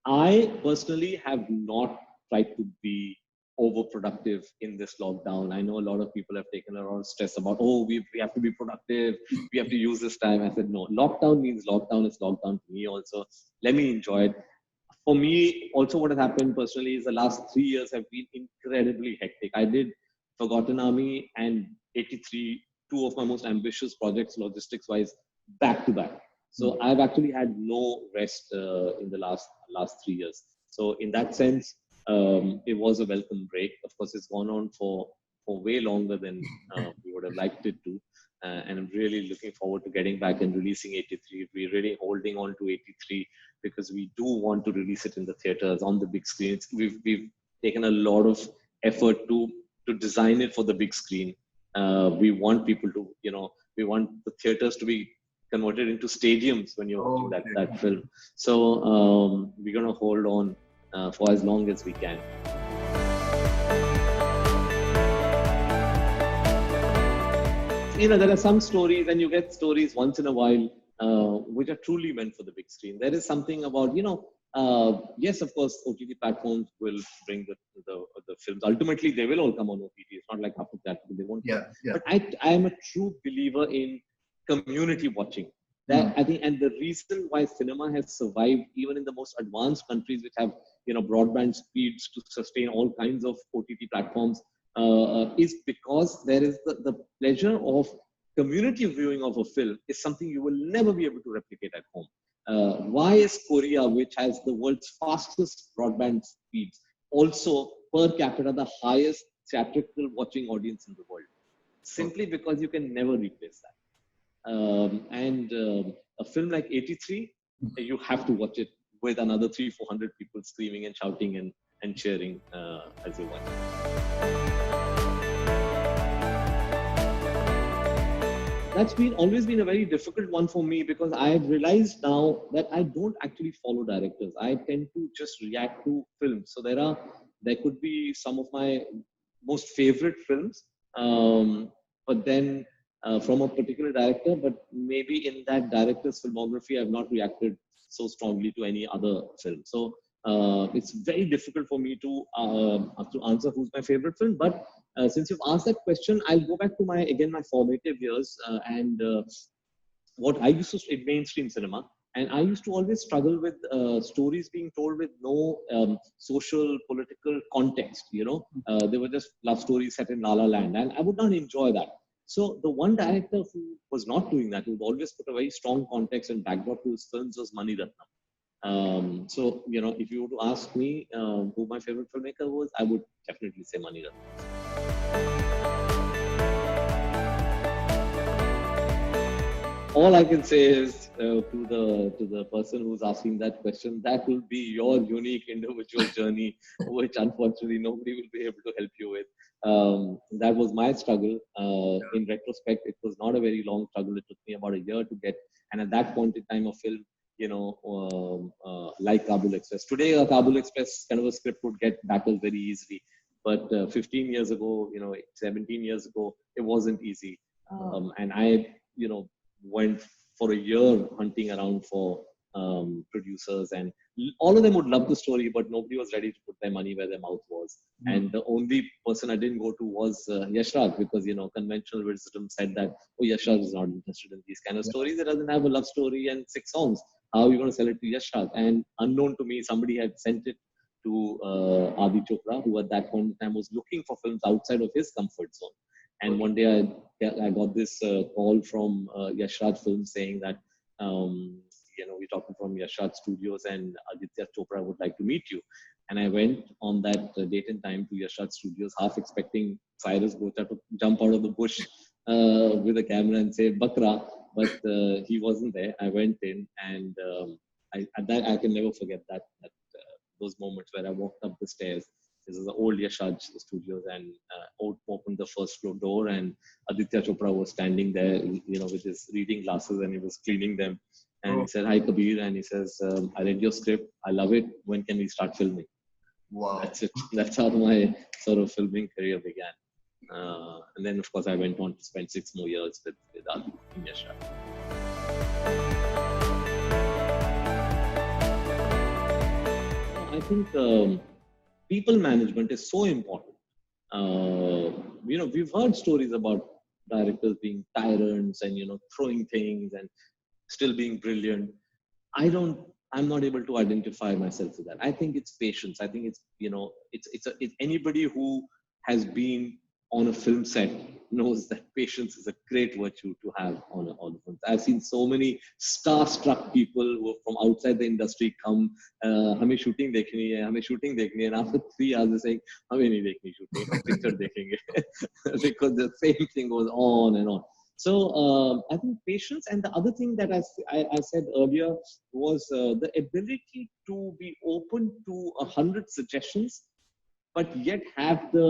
I personally have not tried to be overproductive in this lockdown. I know a lot of people have taken a lot of stress about, we have to be productive, we have to use this time. I said, no, lockdown means lockdown. It's lockdown for me also. Let me enjoy it. For me, also what has happened personally is the last 3 years have been incredibly hectic. I did Forgotten Army and 83, two of my most ambitious projects, logistics-wise, back to back. So I've actually had no rest in the last 3 years. So in that sense, it was a welcome break. Of course, it's gone on for way longer than we would have liked it to. And I'm really looking forward to getting back and releasing 83. We're really holding on to 83 because we do want to release it in the theaters on the big screens. We've taken a lot of effort to design it for the big screen. We want people to, we want the theaters to be converted into stadiums when you're watching that film. So we're going to hold on for as long as we can. there are some stories, and you get stories once in a while, which are truly meant for the big screen. There is something about, yes, of course, OTT platforms will bring the films. Ultimately, they will all come on OTT. It's not like after that they won't. Yeah, yeah. But I am a true believer in community watching. That I think, and the reason why cinema has survived even in the most advanced countries, which have broadband speeds to sustain all kinds of OTT platforms, is because there is the pleasure of community viewing of a film is something you will never be able to replicate at home. Why is Korea, which has the world's fastest broadband speeds, also per capita the highest theatrical watching audience in the world? Simply because you can never replace that. A film like 83, you have to watch it with another 300-400 people screaming and shouting and cheering as you watch it. That's always been a very difficult one for me, because I've realized now that I don't actually follow directors. I tend to just react to films. So there could be some of my most favorite films, but then from a particular director, but maybe in that director's filmography, I've not reacted so strongly to any other film. So it's very difficult for me to answer who's my favorite film. But since you've asked that question, I'll go back to my formative years and what I used to in mainstream cinema. And I used to always struggle with stories being told with no social, political context. They were just love stories set in La La Land, and I would not enjoy that. So the one director who was not doing that, who would always put a very strong context and backdrop to his films, was Mani Ratnam. So if you were to ask me who my favorite filmmaker was, I would definitely say Mani Ratnam. All I can say is to the person who's asking that question, that will be your unique individual journey, which unfortunately nobody will be able to help you with. That was my struggle. In retrospect, it was not a very long struggle. It took me about a year to get, and at that point in time, a film, like Kabul Express. Today, a Kabul Express kind of a script would get battled very easily, but 15 years ago, 17 years ago, it wasn't easy. And I, went for a year hunting around for producers, and all of them would love the story, but nobody was ready to put their money where their mouth was. And the only person I didn't go to was Yash Raj, because conventional wisdom said that, oh, Yash Raj is not interested in these kind of stories. It doesn't have a love story and 6 songs. How are you going to sell it to Yash Raj? And unknown to me, somebody had sent it to Adi Chopra, who at that point in time was looking for films outside of his comfort zone. And one day I got this call from Yash Raj Films saying that, we're talking from Yash Raj Studios and Aditya Chopra would like to meet you. And I went on that date and time to Yash Raj Studios, half expecting Cyrus Bocha to jump out of the bush with a camera and say Bakra, but he wasn't there. I went in, and I can never forget that those moments where I walked up the stairs. This is the old Yash Raj Studios, and opened the first floor door, and Aditya Chopra was standing there, with his reading glasses, and he was cleaning them. And he said, "Hi, Kabir," and he says, "I read your script. I love it. When can we start filming?" Wow. That's it. That's how my sort of filming career began. And then, of course, I went on to spend 6 more years with Adi in Yash Raj. I think people management is so important. We've heard stories about directors being tyrants and throwing things and still being brilliant. I'm not able to identify myself with that. I think it's patience. I think it's it's anybody who has been on a film set knows that patience is a great virtue to have on a film. I've seen so many star-struck people who are from outside the industry come, हमें shooting देखनी है, हमें shooting देखनी है, and after 3 hours they're saying, हमें नहीं देखनी shooting, हम picture देखेंगे, because the same thing goes on and on. So I think patience, and the other thing that I said earlier was the ability to be open to 100 suggestions, but yet have the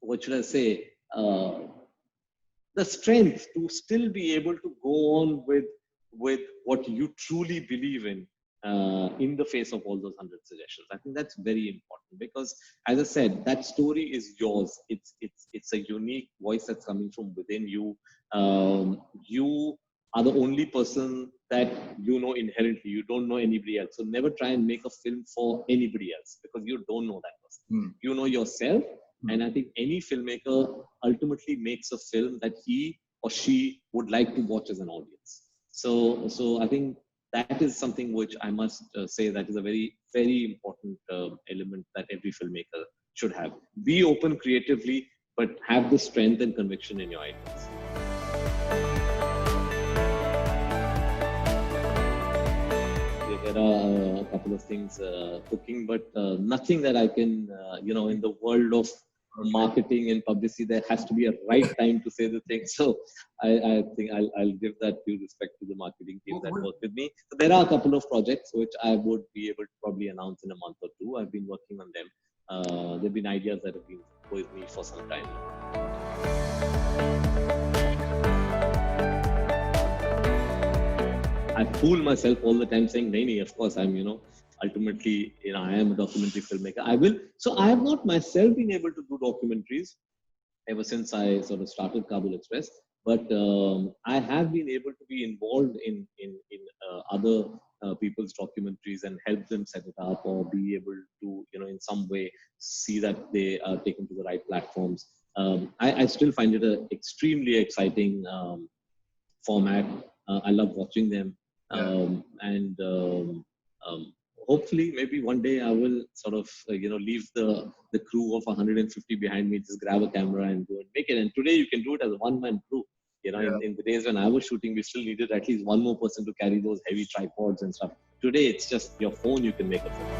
what should I say, the strength to still be able to go on with what you truly believe in, in the face of all those 100 suggestions. I think that's very important because, as I said, that story is yours. It's a unique voice that's coming from within you. You are the only person that you know inherently. You don't know anybody else. So never try and make a film for anybody else because you don't know that person. You know yourself. And I think any filmmaker ultimately makes a film that he or she would like to watch as an audience. So I think that is something which I must say that is a very, very important element that every filmmaker should have. Be open creatively, but have the strength and conviction in your ideas. There are a couple of things cooking, but nothing that I can, in the world of marketing and publicity, there has to be a right time to say the thing. So I think I'll give that due respect to the marketing team that worked with me. So there are a couple of projects which I would be able to probably announce in a month or two. I've been working on them. There have been ideas that have been with me for some time. I fool myself all the time saying, "Nahi, of course, I'm, ultimately, I am a documentary filmmaker. I will." So I have not myself been able to do documentaries ever since I sort of started Kabul Express. But I have been able to be involved in other people's documentaries and help them set it up or be able to, in some way see that they are taken to the right platforms. I still find it an extremely exciting format. I love watching them. And hopefully maybe one day I will sort of leave the crew of 150 behind me, just grab a camera and go and make it. And today you can do it as a one-man crew. In the days when I was shooting, we still needed at least one more person to carry those heavy tripods and stuff. Today it's just your phone, you can make a film.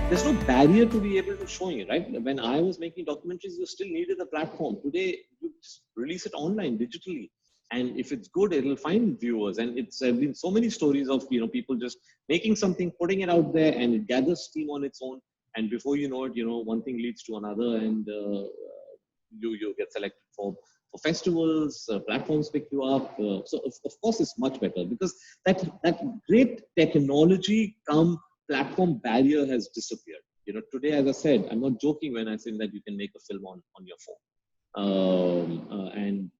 There's no barrier to be able to showing it, right? When I was making documentaries, you still needed a platform. Today, you just release it online, digitally. And if it's good, it'll find viewers. And it's been so many stories of, people just making something, putting it out there, and it gathers steam on its own. And before you know it, one thing leads to another, and you get selected for festivals, platforms pick you up. So of course, it's much better because that great technology platform barrier has disappeared. Today, as I said, I'm not joking when I say that you can make a film on your phone. And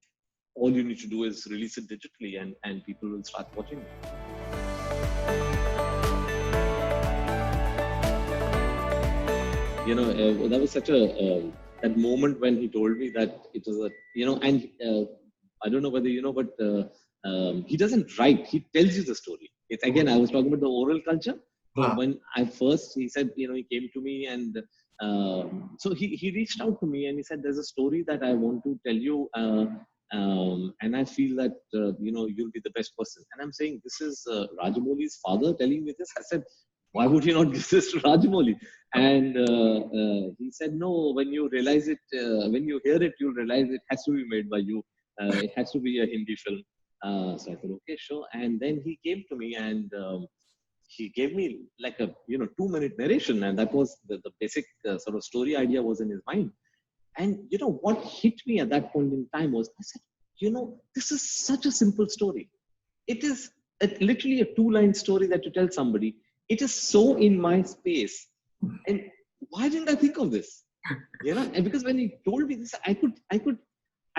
all you need to do is release it digitally and people will start watching it. That was such that moment when he told me that it was and I don't know whether but he doesn't write, he tells you the story. It's again, I was talking about the oral culture. So when he said, he came to me and so he reached out to me and he said, "There's a story that I want to tell you, and I feel that you'll be the best person." And I'm saying, "This is Rajamouli's father telling me this." I said, "Why would you not give this to Rajamouli?" And he said, "No, when you realize it, when you hear it, you'll realize it has to be made by you. It has to be a Hindi film." So I said, "Okay, sure." And then he came to me and he gave me like a 2-minute narration, and that was the basic sort of story idea was in his mind. And what hit me at that point in time was, I said, this is such a simple story. It is literally a 2-line story that you tell somebody. It is so in my space, and why didn't I think of this? And because when he told me this, I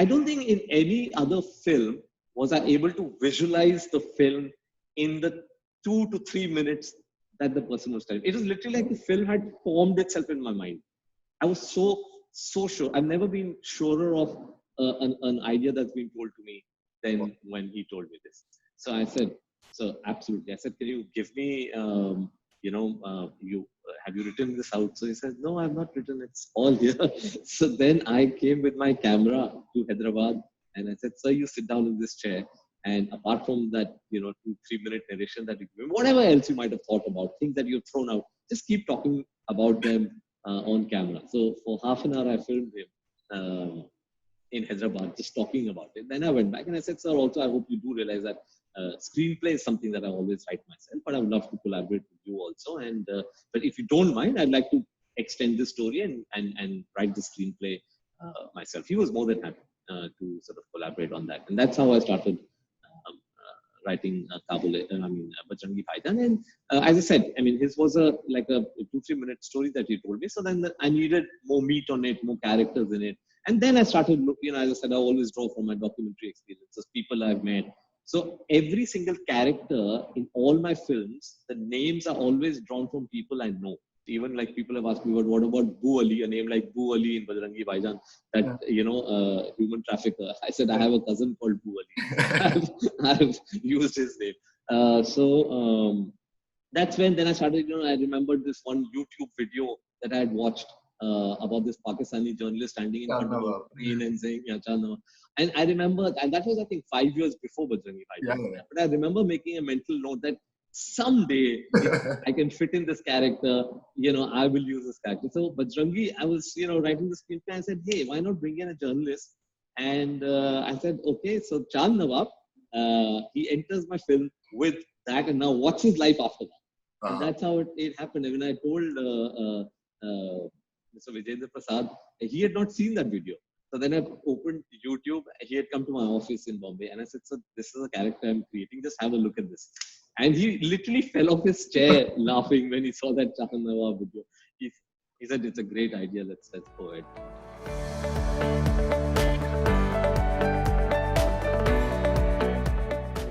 don't think in any other film was I able to visualize the film in the 2 to 3 minutes that the person was telling. It was literally like the film had formed itself in my mind. I was so sure. I've never been surer of an idea that's been told to me than when he told me this. So I said, "So absolutely." I said, "Can you give me, have you written this out?" So he said, "No, I've not written. It's all here." So then I came with my camera to Hyderabad and I said, "Sir, you sit down in this chair. And apart from that, 2-3 minute narration that you give, whatever else you might have thought about, things that you've thrown out, just keep talking about them on camera." So for half an hour, I filmed him in Hyderabad, just talking about it. Then I went back and I said, "Sir, also, I hope you do realize that screenplay is something that I always write myself, but I would love to collaborate with you also. And but if you don't mind, I'd like to extend the story and write the screenplay myself." He was more than happy to sort of collaborate on that. And that's how I started writing Bajrangi Bhaijaan. And as I said, I mean, his was like a 2-3 minute story that he told me. So then I needed more meat on it, more characters in it. And then I started looking, as I said, I always draw from my documentary experiences, people I've met. So every single character in all my films, the names are always drawn from people I know. Even like people have asked me, what about Boo Ali, a name like Boo Ali in Bajrangi Bhaijaan, that, human trafficker. I said, I have a cousin called Boo Ali. I've used his name. That's when then I started, I remembered this one YouTube video that I had watched about this Pakistani journalist standing in front of a screen and saying, yeah, Chandna. And I remember, and that was, I think, 5 years before Bajrangi Bhaijaan. But I remember making a mental note that someday, if I can fit in this character, I will use this character. So Bajrangi, I was, writing the screenplay. I said, hey, why not bring in a journalist? And I said, okay, so Chand Nawab, he enters my film with that, and now what's his life after that? And that's how it happened. When I told Mr. Vijayendra Prasad, he had not seen that video. So then I opened YouTube. He had come to my office in Bombay, and I said, "So this is a character I'm creating. Just have a look at this." And he literally fell off his chair laughing when he saw that Chand Nawab video. He said, "It's a great idea. Let's go ahead."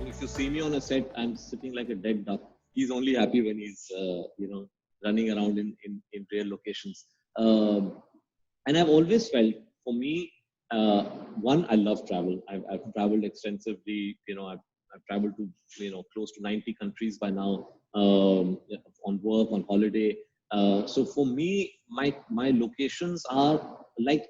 If you see me on a set, I'm sitting like a dead duck. He's only happy when he's running around in real locations. And I've always felt, for me, one, I love travel. I've traveled extensively. I've traveled to close to 90 countries by now, on work, on holiday. So for me, my locations are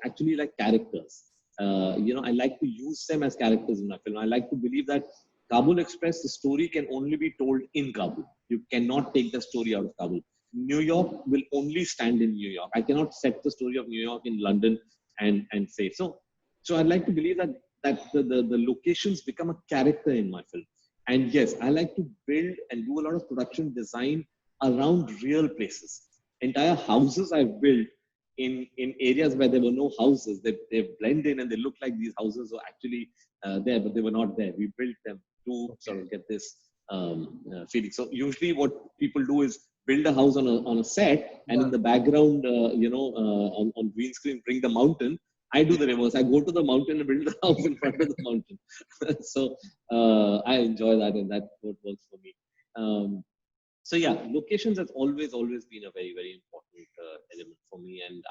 actually like characters. I like to use them as characters in my film. I like to believe that Kabul Express, the story can only be told in Kabul. You cannot take the story out of Kabul. New York will only stand in New York. I cannot set the story of New York in London and say so. So I like to believe that the locations become a character in my film. And yes, I like to build and do a lot of production design around real places. Entire houses I've built in areas where there were no houses. They blend in and they look like these houses were actually there, but they were not there. We built them to sort of get this feeling. So usually what people do is build a house on a set, and in the background, on green screen, bring the mountain. I do the reverse. I go to the mountain and build the house in front of the mountain. So I enjoy that, and that's what works for me. So yeah, locations has always been a very, very important element for me, and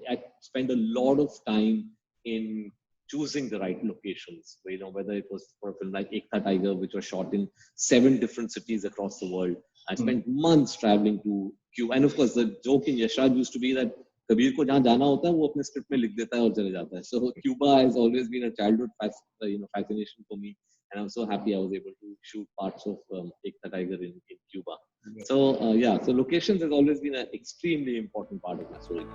I spend a lot of time in choosing the right locations. Whether it was for a film like Ekta Tiger, which was shot in 7 different cities across the world. I spent months traveling to Cuba, and of course, the joke in Yashraj used to be that Kabir को जहाँ जाना होता है वो अपने script में लिख देता है और चले जाता है. So Cuba has always been a childhood fascination for me, and I'm so happy I was able to shoot parts of Ekta Tiger in Cuba. So so locations has always been an extremely important part of my story.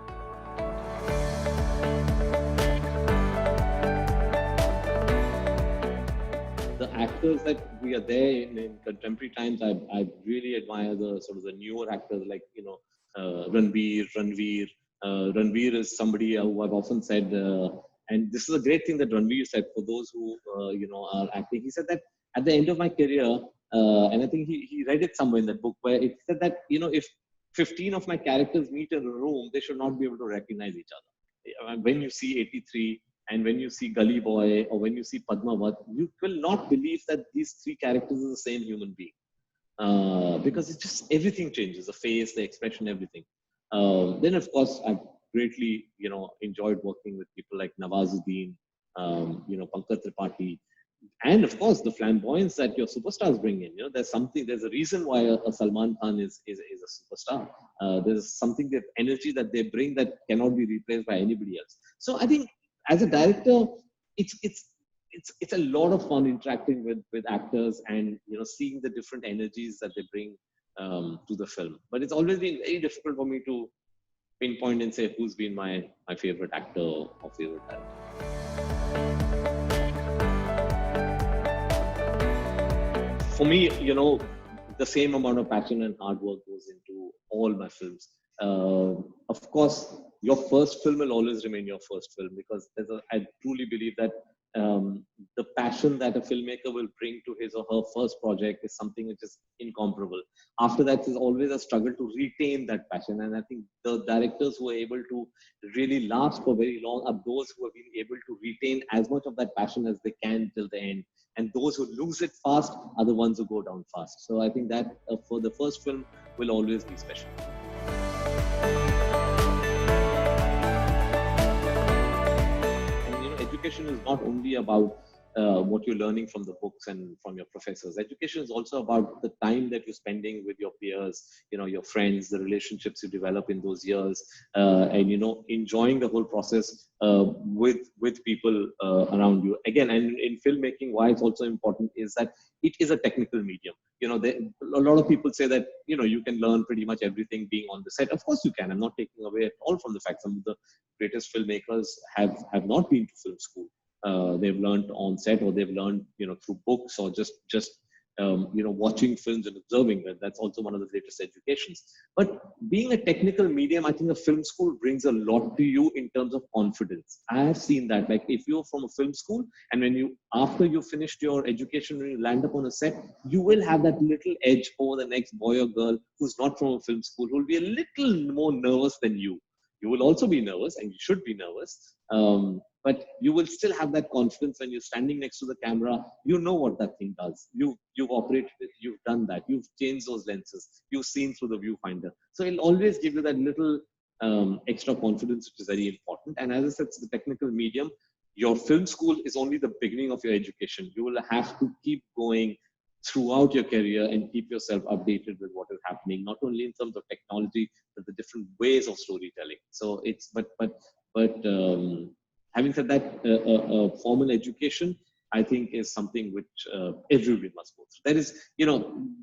The actors that we are there in contemporary times, I really admire the sort of the newer actors like Ranveer. Ranveer is somebody who I've often said, and this is a great thing that Ranveer said for those who are acting. He said that at the end of my career, and I think he read it somewhere in that book, where it said that if 15 of my characters meet in a room, they should not be able to recognize each other. When you see 83 and when you see Gully Boy or when you see Padmavat, you will not believe that these 3 characters are the same human being, because it's just everything changes, the face, the expression, everything. Then of course I've greatly enjoyed working with people like Nawazuddin, Pankaj Tripathi, and of course the flamboyance that your superstars bring in. There's a reason why a Salman Khan is a superstar. There's something, that energy that they bring that cannot be replaced by anybody else. So I think as a director, it's a lot of fun interacting with actors and seeing the different energies that they bring to the film. But it's always been very difficult for me to pinpoint and say who's been my favorite actor or favorite director. For me, the same amount of passion and hard work goes into all my films. Of course, your first film will always remain your first film, because I truly believe that the passion that a filmmaker will bring to his or her first project is something which is incomparable. After that, there's always a struggle to retain that passion. And I think the directors who are able to really last for very long are those who have been able to retain as much of that passion as they can till the end. And those who lose it fast are the ones who go down fast. So I think that for the first film will always be special. Education is not only about what you're learning from the books and from your professors. Education is also about the time that you're spending with your peers, your friends, the relationships you develop in those years, and enjoying the whole process with people around you. Again, and in filmmaking, why it's also important is that it is a technical medium. A lot of people say that you can learn pretty much everything being on the set. Of course you can. I'm not taking away at all from the fact some of the greatest filmmakers have not been to film school. They've learned on set, or they've learned through books, or just watching films and observing that. That's also one of the greatest educations. But being a technical medium, I think a film school brings a lot to you in terms of confidence. I have seen that. Like if you're from a film school, and after you finished your education, when you land up on a set, you will have that little edge over the next boy or girl who's not from a film school, who will be a little more nervous than you. You will also be nervous, and you should be nervous. But you will still have that confidence when you're standing next to the camera. You know what that thing does. You've operated it. You've done that. You've changed those lenses. You've seen through the viewfinder. So it'll always give you that little extra confidence, which is very important. And as I said, it's the technical medium. Your film school is only the beginning of your education. You will have to keep going throughout your career and keep yourself updated with what is happening, not only in terms of technology, but the different ways of storytelling. So it's, but having said that, formal education, I think, is something which everyone must go through.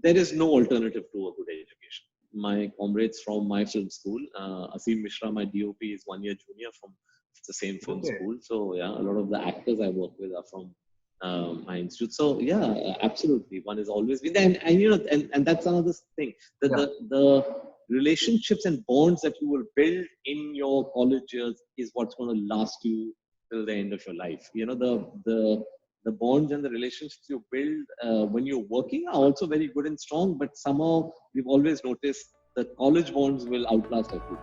There is no alternative to a good education. My comrades from my film school, Asim Mishra, my DOP, is 1 year junior from the same film school. So yeah, a lot of the actors I work with are from my institute. So yeah, absolutely, one has always been there. And that's another thing. The relationships and bonds that you will build in your college years is what's going to last you till the end of your life. The bonds and the relationships you build when you're working are also very good and strong, but somehow we've always noticed that college bonds will outlast everything.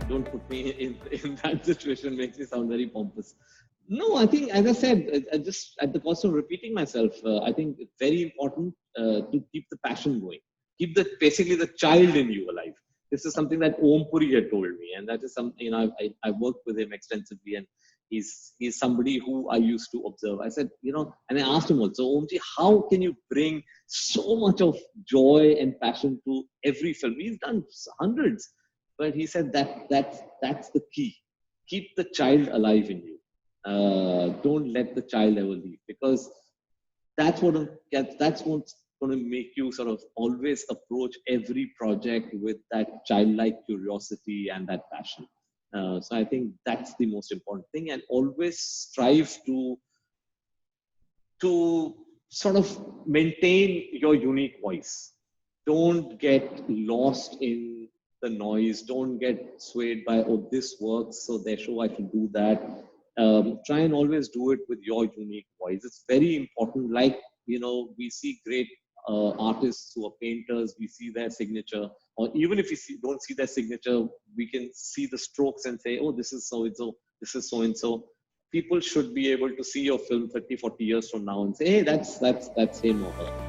Don't put me in that situation, makes me sound very pompous. No, I think, as I said, just at the cost of repeating myself, I think it's very important to keep the passion going. Keep basically the child in you alive. This is something that Om Puri had told me, and that is something, I worked with him extensively, and he's somebody who I used to observe. I said, and I asked him also, Omji, how can you bring so much of joy and passion to every film? He's done hundreds, but he said that's the key. Keep the child alive in you. Don't let the child ever leave, because that's what's going to make you sort of always approach every project with that childlike curiosity and that passion. So I think that's the most important thing, and always strive to sort of maintain your unique voice. Don't get lost in the noise. Don't get swayed by, oh, this works, so therefore I should do that. Try and always do it with your unique voice. It's very important. Like, we see great artists who are painters, we see their signature, or even if we don't see their signature, we can see the strokes and say, oh, this is so-and-so, this is so-and-so. People should be able to see your film 30, 40 years from now and say, hey, that's him or her.